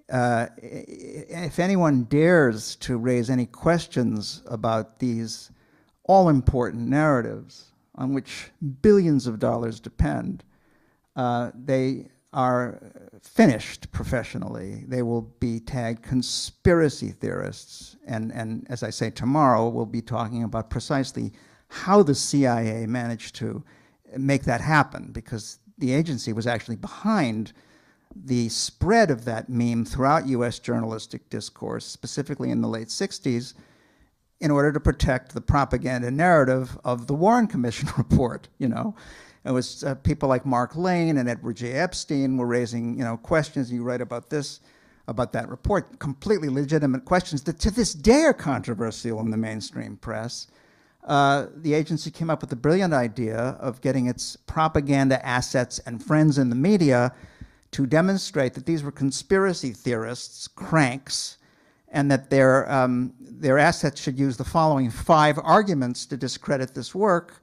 Speaker 3: If anyone dares to raise any questions about these all-important narratives on which billions of dollars depend, they are finished professionally. They will be tagged conspiracy theorists. And as I say, tomorrow we'll be talking about precisely how the CIA managed to make that happen, because the agency was actually behind the spread of that meme throughout US journalistic discourse, specifically in the late 60s, in order to protect the propaganda narrative of the Warren Commission report. It was people like Mark Lane and Edward J. Epstein were raising, questions. You write about this, about that report, completely legitimate questions that to this day are controversial in the mainstream press. The agency came up with the brilliant idea of getting its propaganda assets and friends in the media to demonstrate that these were conspiracy theorists, cranks, and that their assets should use the following 5 arguments to discredit this work.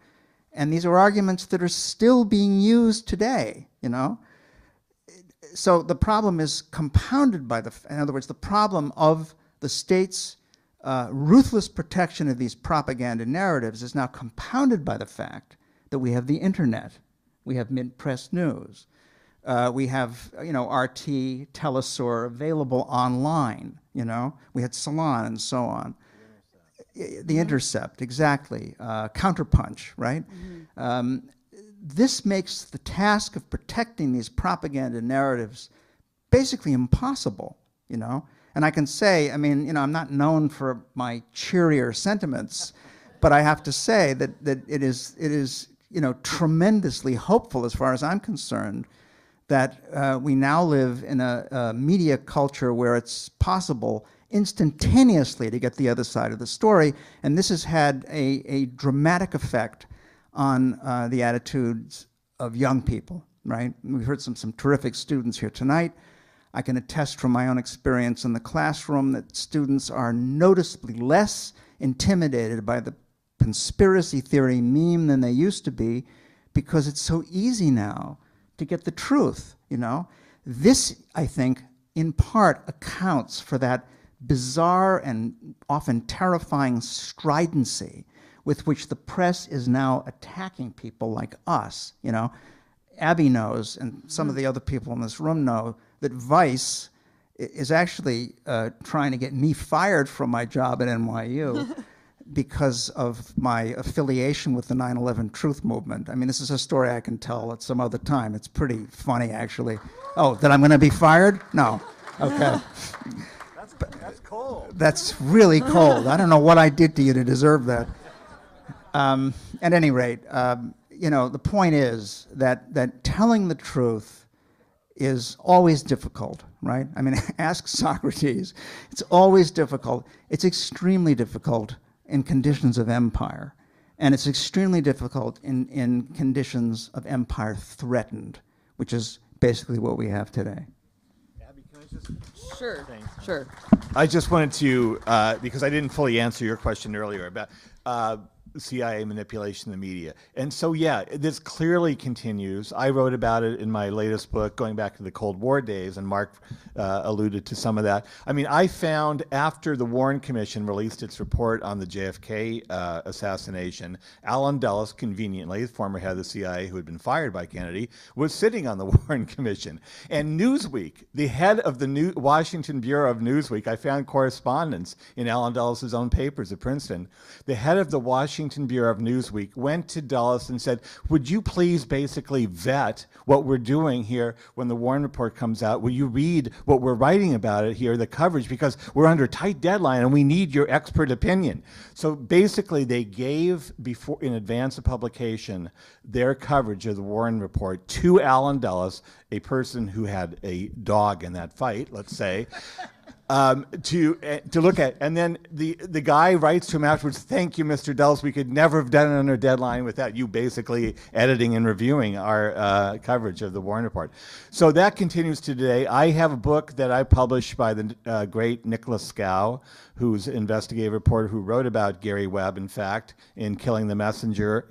Speaker 3: And these are arguments that are still being used today, So the problem is compounded by in other words, the problem of the state's ruthless protection of these propaganda narratives is now compounded by the fact that we have the internet, we have mid-press news, we have RT, Telesur available online, we had Salon and so on. The Intercept, exactly. Counterpunch, right? Mm-hmm. This makes the task of protecting these propaganda narratives basically impossible, And I can say, I'm not known for my cheerier sentiments, but I have to say that it is tremendously hopeful as far as I'm concerned that we now live in a media culture where it's possible instantaneously to get the other side of the story, and this has had a dramatic effect on the attitudes of young people, right? We've heard some terrific students here tonight. I can attest from my own experience in the classroom that students are noticeably less intimidated by the conspiracy theory meme than they used to be, because it's so easy now to get the truth, This, I think, in part accounts for that bizarre and often terrifying stridency with which the press is now attacking people like us. Abby knows, and some of the other people in this room know, that Vice is actually trying to get me fired from my job at NYU because of my affiliation with the 9/11 Truth Movement. This is a story I can tell at some other time. It's pretty funny, actually. Oh, that I'm going to be fired? No. Okay.
Speaker 4: That's cold.
Speaker 3: That's really cold. I don't know what I did to you to deserve that. At any rate, the point is that telling the truth is always difficult, right? Ask Socrates. It's always difficult. It's extremely difficult in conditions of empire. And it's extremely difficult in conditions of empire threatened, which is basically what we have today.
Speaker 4: Abby, can I just...
Speaker 2: Sure,
Speaker 4: Thanks.
Speaker 2: sure.
Speaker 4: I just wanted to, because I didn't fully answer your question earlier about CIA manipulation of the media. And so, yeah, this clearly continues. I wrote about it in my latest book, going back to the Cold War days, and Mark alluded to some of that. I found after the Warren Commission released its report on the JFK assassination, Alan Dulles, conveniently, the former head of the CIA who had been fired by Kennedy, was sitting on the Warren Commission. And Newsweek, the head of the Washington Bureau of Newsweek, I found correspondence in Alan Dulles' own papers at Princeton. The head of the Washington Washington Bureau of Newsweek went to Dulles and said, would you please basically vet what we're doing here when the Warren Report comes out? Will you read what we're writing about it here, the coverage, because we're under a tight deadline and we need your expert opinion. So basically they gave, before, in advance of publication, their coverage of the Warren Report to Alan Dulles, a person who had a dog in that fight, let's say, to look at. And then the guy writes to him afterwards, thank you, Mr. Dulles. We could never have done it under deadline without you basically editing and reviewing our coverage of the Warren Report. So that continues to today. I have a book that I published by the great Nicholas Scow, who's an investigative reporter who wrote about Gary Webb, in fact, in Kill the Messenger,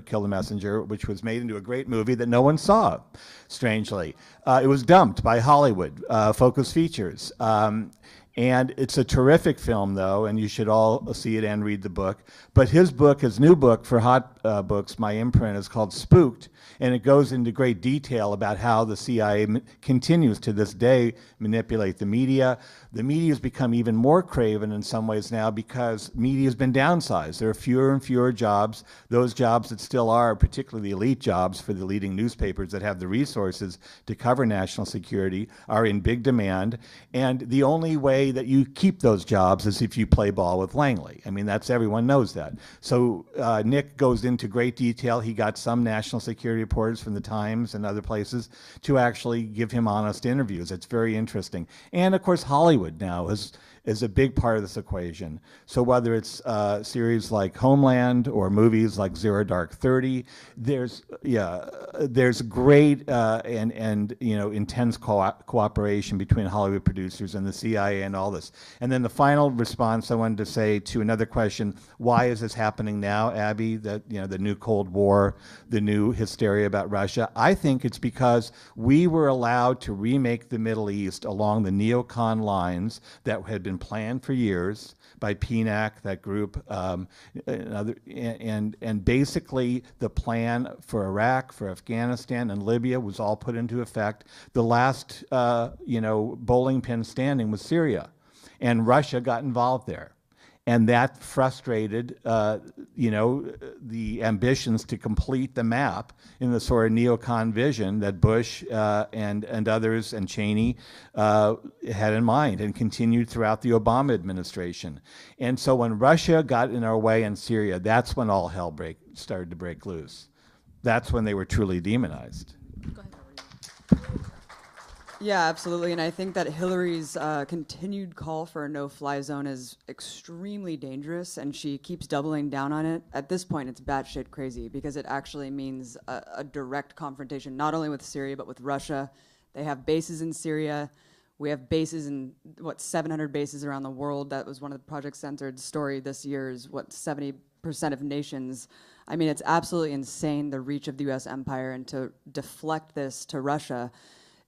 Speaker 4: which was made into a great movie that no one saw, strangely. It was dumped by Hollywood, Focus Features. And it's a terrific film, though, and you should all see it and read the book. But his book, his new book for Hot Books, my imprint, is called Spooked, and it goes into great detail about how the CIA continues to this day manipulate the media. The media has become even more craven in some ways now because media has been downsized. There are fewer and fewer jobs. Those jobs that still are, particularly elite jobs for the leading newspapers that have the resources to cover national security, are in big demand. And the only way that you keep those jobs is if you play ball with Langley. I mean, everyone knows that. So Nick goes into great detail. He got some national security reporters from the Times and other places to actually give him honest interviews. It's very interesting. And of course, Hollywood now is a big part of this equation. So whether it's series like Homeland or movies like Zero Dark 30, there's great and intense cooperation between Hollywood producers and the CIA and all this. And then the final response I wanted to say to another question: why is this happening now, Abby? That the new Cold War, the new hysteria about Russia. I think it's because we were allowed to remake the Middle East along the neocon lines that had been planned for years by PNAC, that group, and basically the plan for Iraq, for Afghanistan, and Libya was all put into effect. The last, bowling pin standing was Syria, and Russia got involved there. And that frustrated, the ambitions to complete the map in the sort of neocon vision that Bush and others and Cheney had in mind and continued throughout the Obama administration. And so when Russia got in our way in Syria, that's when all hell started to break loose. That's when they were truly demonized.
Speaker 5: Go ahead.
Speaker 2: Yeah, absolutely. And I think that Hillary's continued call for a no-fly zone is extremely dangerous, and she keeps doubling down on it. At this point, it's batshit crazy because it actually means a direct confrontation, not only with Syria, but with Russia. They have bases in Syria. We have bases in, 700 bases around the world. That was one of the Project Censored story this year is 70% of nations. I mean, it's absolutely insane, the reach of the U.S. empire, and to deflect this to Russia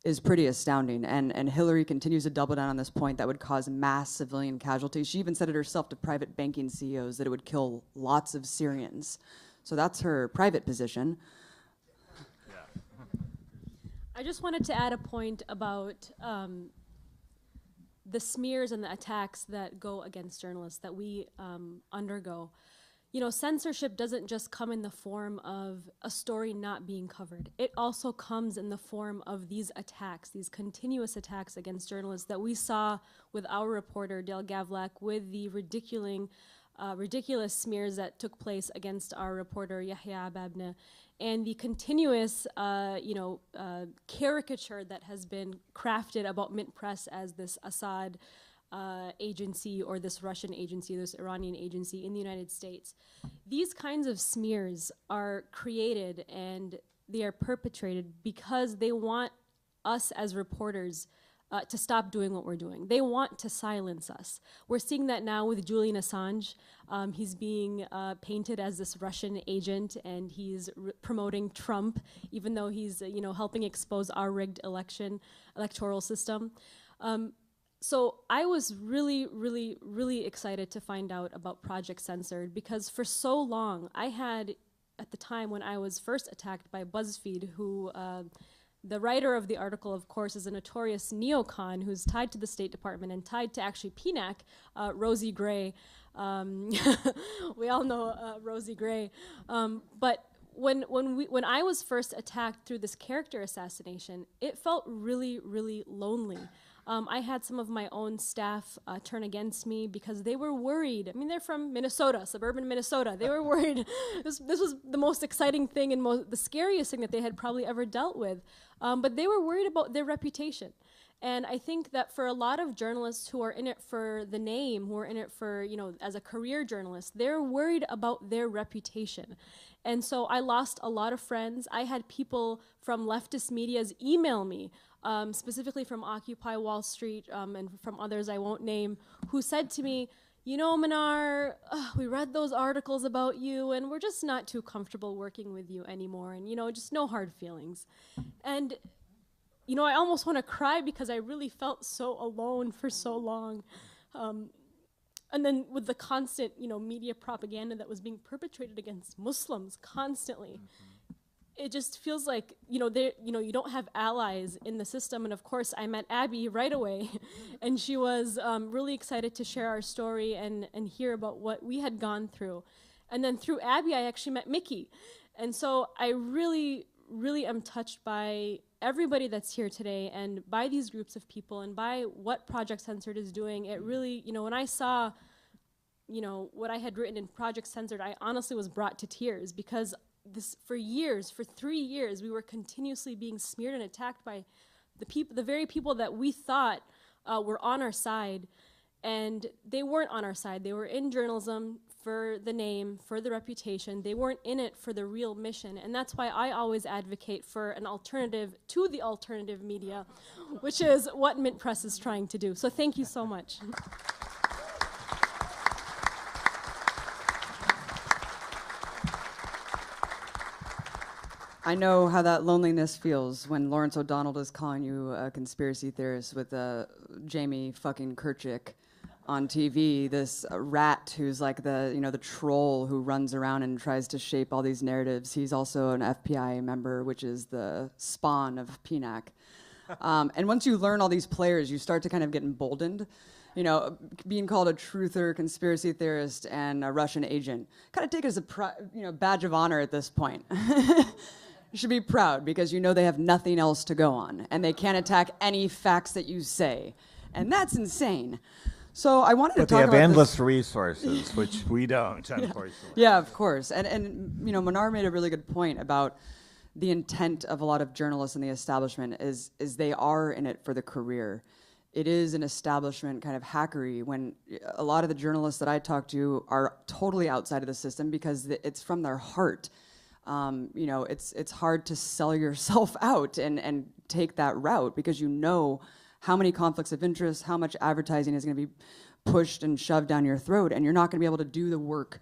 Speaker 2: is pretty astounding. And Hillary continues to double down on this point that would cause mass civilian casualties. She even said it herself to private banking CEOs that it would kill lots of Syrians. So that's her private position.
Speaker 5: I just wanted to add a point about the smears and the attacks that go against journalists that we undergo. Censorship doesn't just come in the form of a story not being covered. It also comes in the form of these attacks, these continuous attacks against journalists that we saw with our reporter, Dale Gavlak, with the ridiculous smears that took place against our reporter, Yahya Ababne, and the continuous caricature that has been crafted about Mint Press as this Assad agency or this Russian agency, this Iranian agency in the United States. These kinds of smears are created and they are perpetrated because they want us as reporters to stop doing what we're doing. They want to silence us. We're seeing that now with Julian Assange. He's being painted as this Russian agent, and he's promoting Trump, even though he's helping expose our rigged electoral system. So I was really, really, really excited to find out about Project Censored because for so long I had, at the time when I was first attacked by BuzzFeed, who The writer of the article, of course, is a notorious neocon who's tied to the State Department and tied to actually PNAC, Rosie Gray. We all know Rosie Gray. But when I was first attacked through this character assassination, it felt really, really lonely. I had some of my own staff turn against me because they were worried. I mean, they're from Minnesota, suburban Minnesota. They were worried. This was the most exciting thing and the scariest thing that they had probably ever dealt with. But they were worried about their reputation. And I think that for a lot of journalists who are in it for the name, who are in it for, as a career journalist, they're worried about their reputation. And so I lost a lot of friends. I had people from leftist medias email me, specifically from Occupy Wall Street and from others I won't name, who said to me, Mnar, we read those articles about you and we're just not too comfortable working with you anymore, and, just no hard feelings. And I almost want to cry because I really felt so alone for so long. And then with the constant, media propaganda that was being perpetrated against Muslims constantly, it just feels like, you don't have allies in the system. And of course, I met Abby right away, and she was really excited to share our story and hear about what we had gone through. And then through Abby, I actually met Mickey. And so I really, really am touched by everybody that's here today and by these groups of people and by what Project Censored is doing. It really, when I saw, what I had written in Project Censored, I honestly was brought to tears because for 3 years, we were continuously being smeared and attacked by the very people that we thought were on our side, and they weren't on our side. They were in journalism for the name, for the reputation. They weren't in it for the real mission. And that's why I always advocate for an alternative to the alternative media, which is what Mint Press is trying to do. So thank you so much.
Speaker 2: I know how that loneliness feels when Lawrence O'Donnell is calling you a conspiracy theorist with Jamie fucking Kirchick on TV, this rat who's like the troll who runs around and tries to shape all these narratives. He's also an FPI member, which is the spawn of PNAC. And once you learn all these players, you start to kind of get emboldened. Being called a truther, conspiracy theorist, and a Russian agent, kind of take it as a badge of honor at this point. You should be proud because they have nothing else to go on, and they can't attack any facts that you say, and that's insane. So I wanted to talk about
Speaker 4: But they have endless resources, which we don't, unfortunately.
Speaker 2: Yeah, of course. And Mnar made a really good point about the intent of a lot of journalists in the establishment is they are in it for the career. It is an establishment kind of hackery when a lot of the journalists that I talk to are totally outside of the system because it's from their heart. It's hard to sell yourself out and take that route because how many conflicts of interest, how much advertising is going to be pushed and shoved down your throat, and you're not going to be able to do the work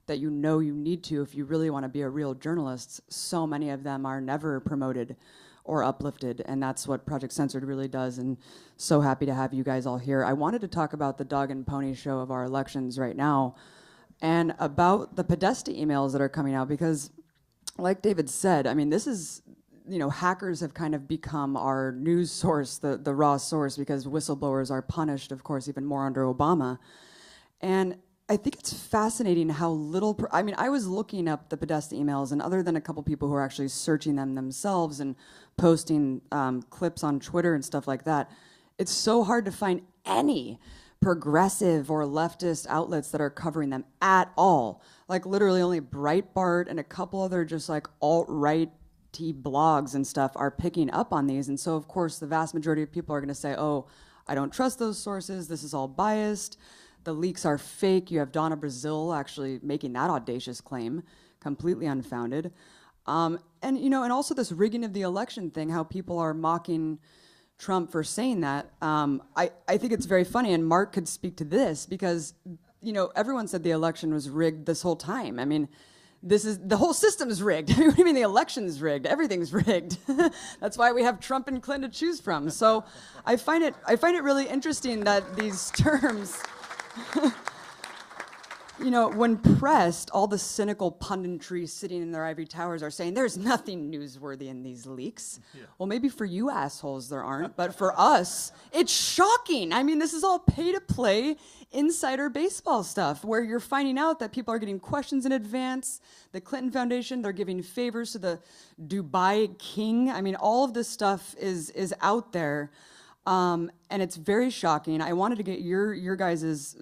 Speaker 2: that you need to if you really want to be a real journalist. So many of them are never promoted or uplifted, and that's what Project Censored really does, and so happy to have you guys all here. I wanted to talk about the dog and pony show of our elections right now and about the Podesta emails that are coming out because, like David said, I mean, this is, hackers have kind of become our news source, the raw source, because whistleblowers are punished, of course, even more under Obama. And I think it's fascinating how little, I was looking up the Podesta emails, and other than a couple people who are actually searching them themselves and posting clips on Twitter and stuff like that, it's so hard to find any progressive or leftist outlets that are covering them at all. Like literally only Breitbart and a couple other just like alt-right blogs and stuff are picking up on these. And so of course the vast majority of people are going to say, oh, I don't trust those sources, this is all biased, the leaks are fake. You have Donna Brazil actually making that audacious claim, completely unfounded. And also this rigging of the election thing, how people are mocking Trump for saying that. I think it's very funny, and Mark could speak to this because, everyone said the election was rigged this whole time. I mean, the whole system's rigged. What do you mean the election's rigged? Everything's rigged. That's why we have Trump and Clinton to choose from. So I find it really interesting that these terms You know, when pressed, all the cynical punditry sitting in their ivory towers are saying there's nothing newsworthy in these leaks. Yeah. Well, maybe for you assholes there aren't, but for us, it's shocking. I mean, this is all pay-to-play insider baseball stuff where you're finding out that people are getting questions in advance. The Clinton Foundation, they're giving favors to the Dubai king. I mean, all of this stuff is out there. And it's very shocking. I wanted to get your guys's,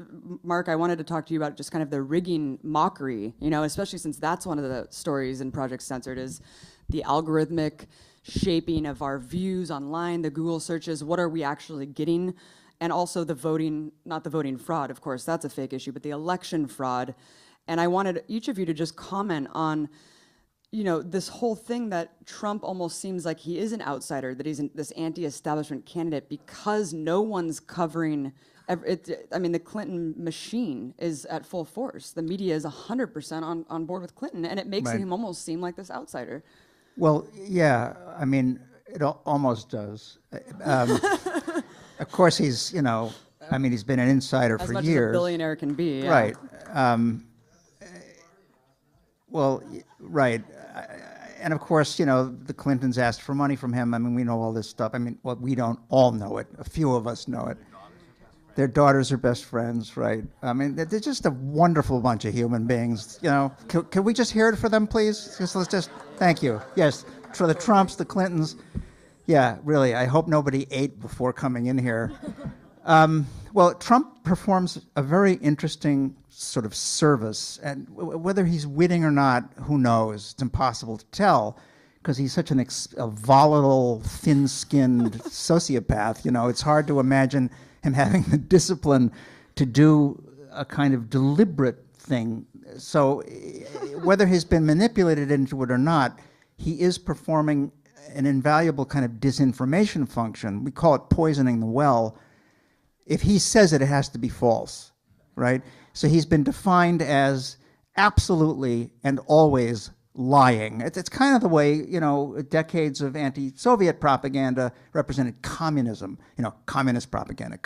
Speaker 2: Mark, I wanted to talk to you about just kind of the rigging mockery, you know, especially since that's one of the stories in Project Censored is the algorithmic shaping of our views online, the Google searches, what are we actually getting? And also the voting, not the voting fraud, of course, that's a fake issue, but the election fraud. And I wanted each of you to just comment on, you know, this whole thing that Trump almost seems like he is an outsider, that he's this anti-establishment candidate because no one's covering I mean, the Clinton machine is at full force. The media is 100% on board with Clinton, and it makes him almost seem like this outsider.
Speaker 3: Well, yeah, I mean, it almost does. Of course, he's, you know, I mean, he's been an insider for
Speaker 2: much
Speaker 3: years.
Speaker 2: As a billionaire can be, yeah.
Speaker 3: Right. Well, right. And of course, you know, the Clintons asked for money from him. I mean, we know all this stuff. I mean, well, we don't all know it. A few of us know it. Their daughters are best friends, right? I mean, they're just a wonderful bunch of human beings. You know, can we just hear it for them, please? Let's just, thank you. Yes, for the Trumps, the Clintons. Yeah, really, I hope nobody ate before coming in here. Well, Trump performs a very interesting sort of service, and whether he's witting or not, who knows? It's impossible to tell, because he's such a volatile, thin-skinned sociopath. You know, it's hard to imagine him having the discipline to do a kind of deliberate thing. So whether he's been manipulated into it or not, he is performing an invaluable kind of disinformation function. We call it poisoning the well. If he says it, it has to be false, right? So he's been defined as absolutely and always lying. It's kind of the way, you know, decades of anti-Soviet propaganda represented communism. You know, communist propaganda,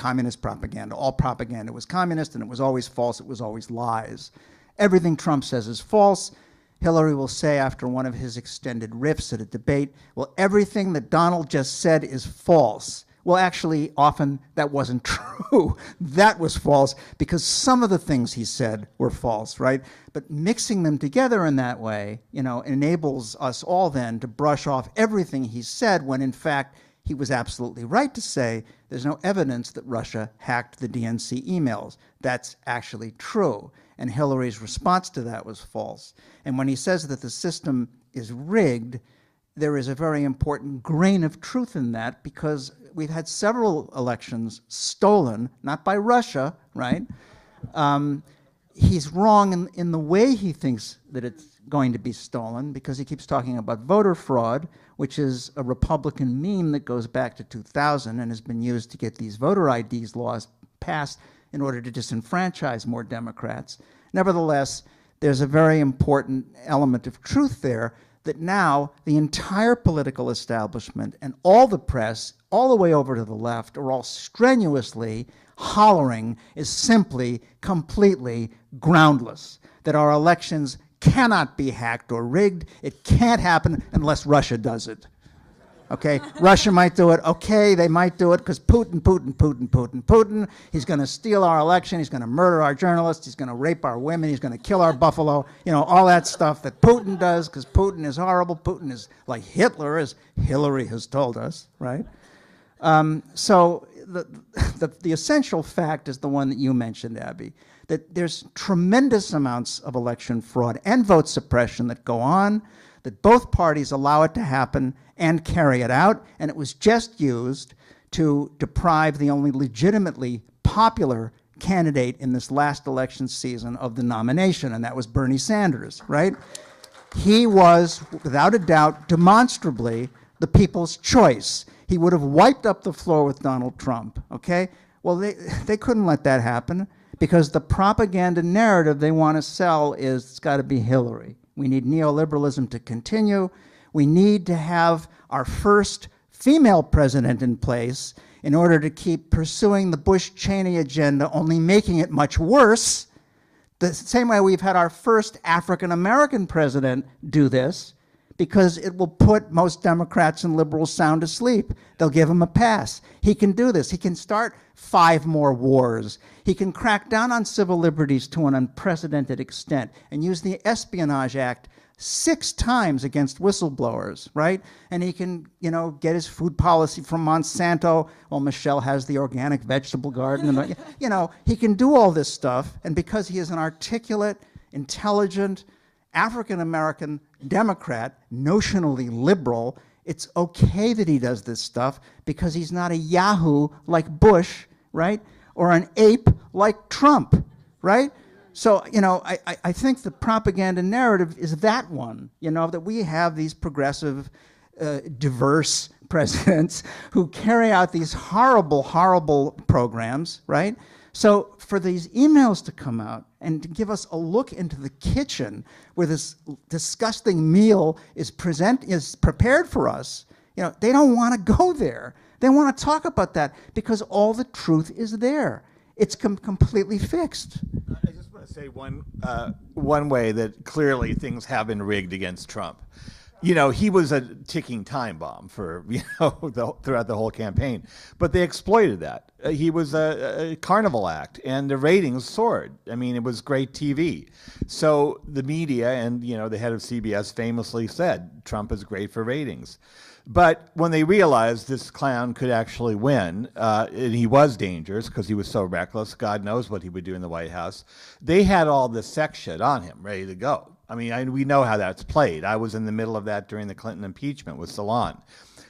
Speaker 3: all propaganda was communist, and it was always false, it was always lies. Everything Trump says is false. Hillary will say after one of his extended riffs at a debate, well, everything that Donald just said is false. Well, actually, often that wasn't true. That was false because some of the things he said were false, right? But mixing them together in that way, you know, enables us all then to brush off everything he said when, in fact, he was absolutely right to say there's no evidence that Russia hacked the DNC emails. That's actually true. And Hillary's response to that was false. And when he says that the system is rigged, there is a very important grain of truth in that, because we've had several elections stolen, not by Russia, right? He's wrong in the way he thinks that it's going to be stolen, because he keeps talking about voter fraud, which is a Republican meme that goes back to 2000 and has been used to get these voter IDs laws passed in order to disenfranchise more Democrats. Nevertheless, there's a very important element of truth there, that now the entire political establishment and all the press, all the way over to the left, are all strenuously hollering is simply completely groundless, that our elections cannot be hacked or rigged. It can't happen unless Russia does it. Okay, Russia might do it. Okay, they might do it because Putin. He's going to steal our election. He's going to murder our journalists. He's going to rape our women. He's going to kill our buffalo. You know, all that stuff that Putin does, because Putin is horrible. Putin is like Hitler, as Hillary has told us, right? So the essential fact is the one that you mentioned, Abby, that there's tremendous amounts of election fraud and vote suppression that go on, that both parties allow it to happen and carry it out, and it was just used to deprive the only legitimately popular candidate in this last election season of the nomination, and that was Bernie Sanders, right? He was, without a doubt, demonstrably the people's choice. He would have wiped up the floor with Donald Trump, okay? Well, they couldn't let that happen, because the propaganda narrative they want to sell is it's got to be Hillary. We need neoliberalism to continue. We need to have our first female president in place in order to keep pursuing the Bush-Cheney agenda, only making it much worse, The same way we've had our first African-American president do this, because it will put most Democrats and liberals sound asleep. They'll give him a pass. He can do this. He can start 5 more wars. He can crack down on civil liberties to an unprecedented extent and use the Espionage Act 6 times against whistleblowers, right? And he can, get his food policy from Monsanto. Well, Michelle has the organic vegetable garden. And, he can do all this stuff. And because he is an articulate, intelligent, African-American Democrat, notionally liberal, it's okay that he does this stuff because he's not a yahoo like Bush, right? Or an ape like Trump, right? So, I think the propaganda narrative is that one, that we have these progressive, diverse presidents who carry out these horrible, horrible programs, right? So for these emails to come out and to give us a look into the kitchen where this disgusting meal is prepared for us, they don't want to go there. They want to talk about that because all the truth is there. It's completely fixed.
Speaker 4: I just want to say one way that clearly things have been rigged against Trump. He was a ticking time bomb for, throughout the whole campaign. But they exploited that. He was a carnival act, and the ratings soared. I mean, it was great TV. So the media and, the head of CBS famously said, Trump is great for ratings. But when they realized this clown could actually win, and he was dangerous because he was so reckless, God knows what he would do in the White House, they had all this sex shit on him, ready to go. I mean, we know how that's played. I was in the middle of that during the Clinton impeachment with Salon.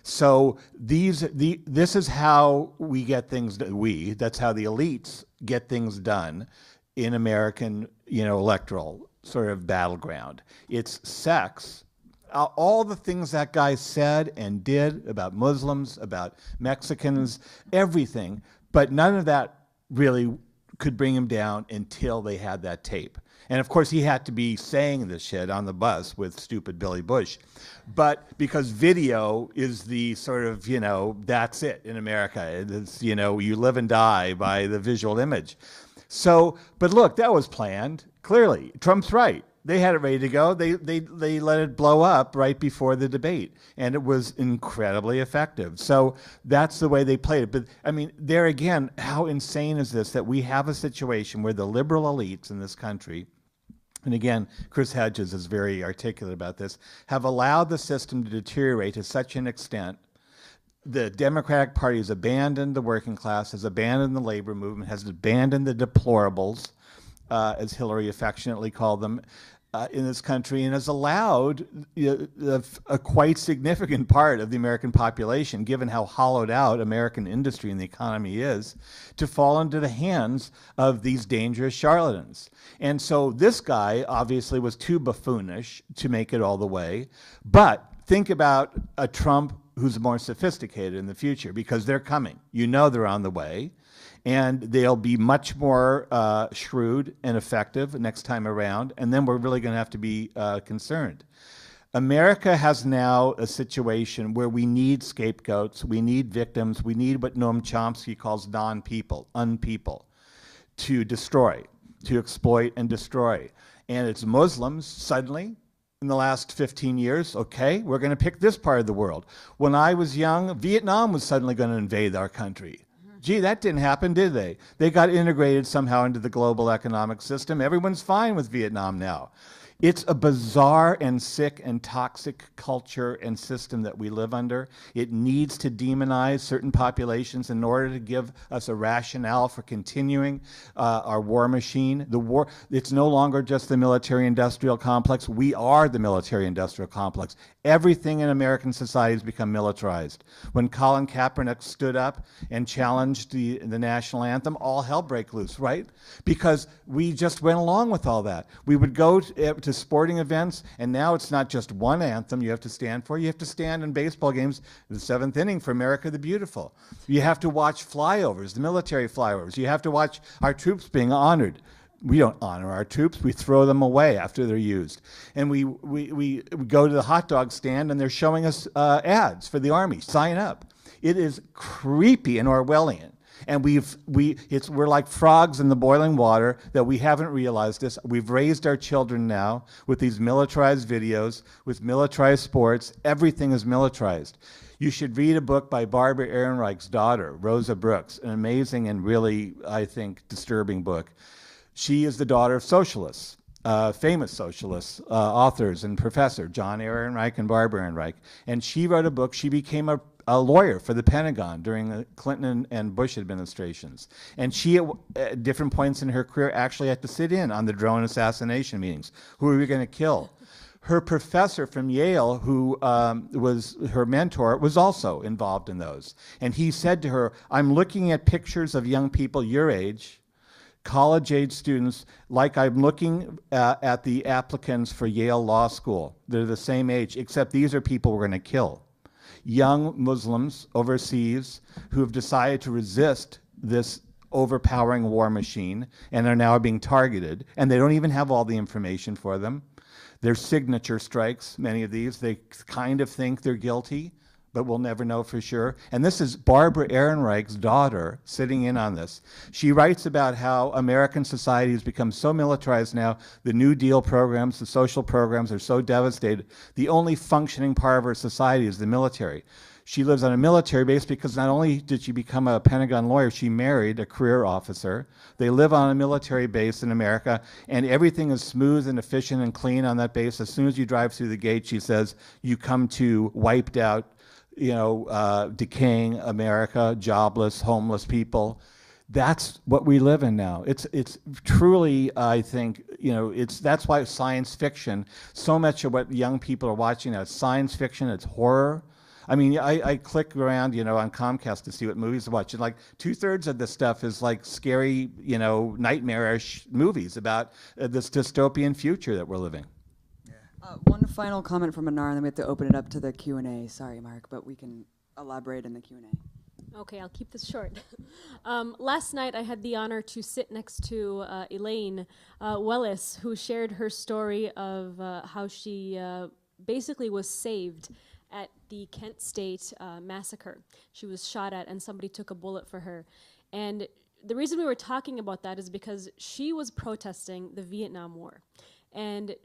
Speaker 4: So this is how we get things done. That's how the elites get things done in American, electoral sort of battleground. It's sex. All the things that guy said and did about Muslims, about Mexicans, everything, but none of that really could bring him down until they had that tape. And of course, he had to be saying this shit on the bus with stupid Billy Bush. But because video is the sort of, that's it in America. It's, you live and die by the visual image. So, but look, that was planned. Clearly, Trump's right. They had it ready to go. They let it blow up right before the debate, and it was incredibly effective. So that's the way they played it. But I mean, there again, how insane is this that we have a situation where the liberal elites in this country, and again, Chris Hedges is very articulate about this, have allowed the system to deteriorate to such an extent. The Democratic Party has abandoned the working class, has abandoned the labor movement, has abandoned the deplorables, as Hillary affectionately called them, in this country, and has allowed a quite significant part of the American population, given how hollowed out American industry and the economy is, to fall into the hands of these dangerous charlatans. And so this guy obviously was too buffoonish to make it all the way. But think about a Trump who's more sophisticated in the future, because they're coming. They're on the way. And they'll be much more shrewd and effective next time around. And then we're really going to have to be concerned. America has now a situation where we need scapegoats, we need victims, we need what Noam Chomsky calls non-people, unpeople, to destroy, to exploit and destroy. And it's Muslims suddenly. In the last 15 years, okay, we're going to pick this part of the world. When I was young, Vietnam was suddenly going to invade our country. Gee, that didn't happen, did they? They got integrated somehow into the global economic system. Everyone's fine with Vietnam now. It's a bizarre and sick and toxic culture and system that we live under. It needs to demonize certain populations in order to give us a rationale for continuing our war machine. The war, it's no longer just the military-industrial complex. We are the military-industrial complex. Everything in American society has become militarized. When Colin Kaepernick stood up and challenged the national anthem, all hell broke loose, right? Because we just went along with all that. We would go to sporting events, and now it's not just one anthem you have to stand for. You have to stand in baseball games, the seventh inning for America the Beautiful. You have to watch flyovers, the military flyovers. You have to watch our troops being honored. We don't honor our troops. We throw them away after they're used. And we go to the hot dog stand, and they're showing us ads for the Army. Sign up. It is creepy and Orwellian. And we're like frogs in the boiling water that we haven't realized this. We've raised our children now with these militarized videos, with militarized sports. Everything is militarized. You should read a book by Barbara Ehrenreich's daughter, Rosa Brooks, an amazing and really, I think, disturbing book. She is the daughter of socialists, famous socialists, authors and professor, John Ehrenreich and Barbara Ehrenreich. And she wrote a book. She became a lawyer for the Pentagon during the Clinton and Bush administrations. And she, at different points in her career, actually had to sit in on the drone assassination meetings. Who are we going to kill? Her professor from Yale, who was her mentor, was also involved in those. And he said to her, I'm looking at pictures of young people your age, college-age students, like I'm looking at the applicants for Yale Law School. They're the same age, except these are people we're going to kill. Young Muslims overseas who have decided to resist this overpowering war machine and are now being targeted, and they don't even have all the information for them. They're signature strikes, many of these. They kind of think they're guilty, but we'll never know for sure. And this is Barbara Ehrenreich's daughter sitting in on this. She writes about how American society has become so militarized now, the New Deal programs, the social programs are so devastated. The only functioning part of our society is the military. She lives on a military base because not only did she become a Pentagon lawyer, she married a career officer. They live on a military base in America, and everything is smooth and efficient and clean on that base. As soon as you drive through the gate, she says, you come to wiped out, decaying America, jobless, homeless people. That's what we live in now. It's truly, I think, that's why science fiction, so much of what young people are watching now, it's science fiction, it's horror. I mean, I click around, on Comcast to see what movies to watch. And like 2/3 of this stuff is like scary, nightmarish movies about this dystopian future that we're living.
Speaker 2: One final comment from Mnar, and then we have to open it up to the Q&A. Sorry, Mark, but we can elaborate in the Q&A.
Speaker 5: Okay, I'll keep this short. Last night, I had the honor to sit next to Elaine Wellis, who shared her story of how she basically was saved at the Kent State massacre. She was shot at, and somebody took a bullet for her. And the reason we were talking about that is because she was protesting the Vietnam War. And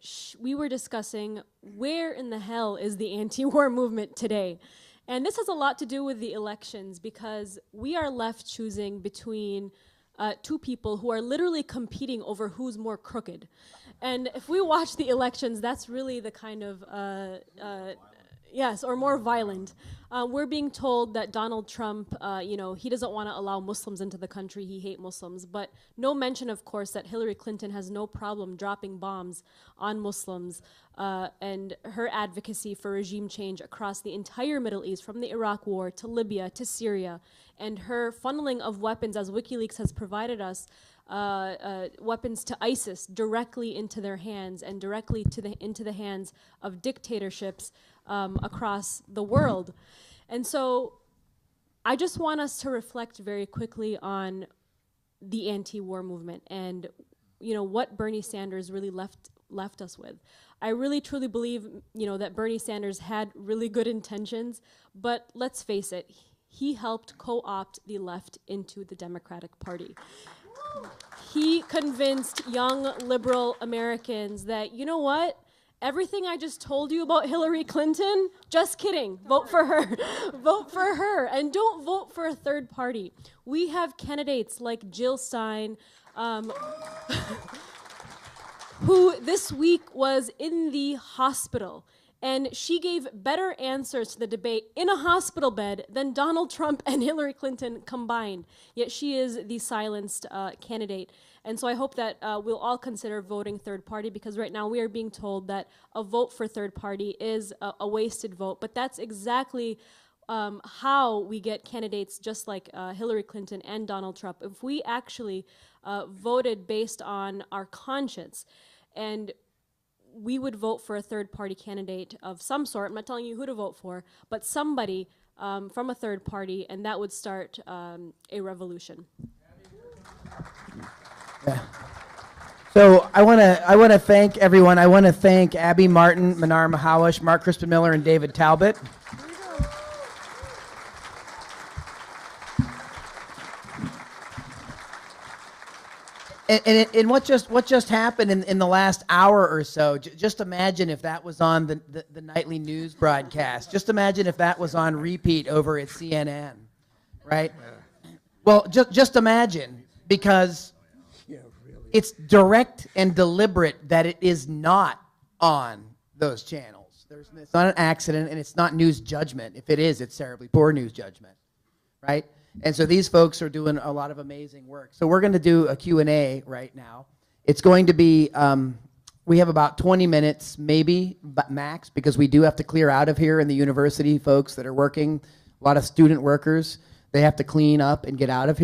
Speaker 5: we were discussing where in the hell is the anti-war movement today? And this has a lot to do with the elections, because we are left choosing between two people who are literally competing over who's more crooked. And if we watch the elections, that's really the kind of yes, or more violent. We're being told that Donald Trump, he doesn't want to allow Muslims into the country. He hates Muslims. But no mention, of course, that Hillary Clinton has no problem dropping bombs on Muslims, and her advocacy for regime change across the entire Middle East, from the Iraq War to Libya to Syria, and her funneling of weapons, as WikiLeaks has provided us, weapons to ISIS directly into their hands and directly into the hands of dictatorships across the world. And so I just want us to reflect very quickly on the anti-war movement and what Bernie Sanders really left us with. I really truly believe that Bernie Sanders had really good intentions, but let's face it, he helped co-opt the left into the Democratic Party. He convinced young liberal Americans that, you know what? Everything I just told you about Hillary Clinton, just kidding. Vote for her. Vote for her. And don't vote for a third party. We have candidates like Jill Stein, who this week was in the hospital. And she gave better answers to the debate in a hospital bed than Donald Trump and Hillary Clinton combined. Yet she is the silenced candidate. And so I hope that we'll all consider voting third party, because right now we are being told that a vote for third party is a wasted vote. But that's exactly how we get candidates just like Hillary Clinton and Donald Trump. If we actually voted based on our conscience, and we would vote for a third-party candidate of some sort. I'm not telling you who to vote for, but somebody from a third party, and that would start a revolution.
Speaker 1: Yeah. So I want to thank everyone. I want to thank Abby Martin, Mnar Muhawesh, Mark Crispin Miller, and David Talbot. And what just happened in the last hour or so? Just imagine if that was on the nightly news broadcast. Just imagine if that was on repeat over at CNN, right? Well, just imagine, because it's direct and deliberate that it is not on those channels. It's not an accident, and it's not news judgment. If it is, it's terribly poor news judgment, right? And so these folks are doing a lot of amazing work. So we're going to do a Q&A right now. It's going to be, we have about 20 minutes, maybe max, because we do have to clear out of here, and the university folks that are working, a lot of student workers, they have to clean up and get out of here.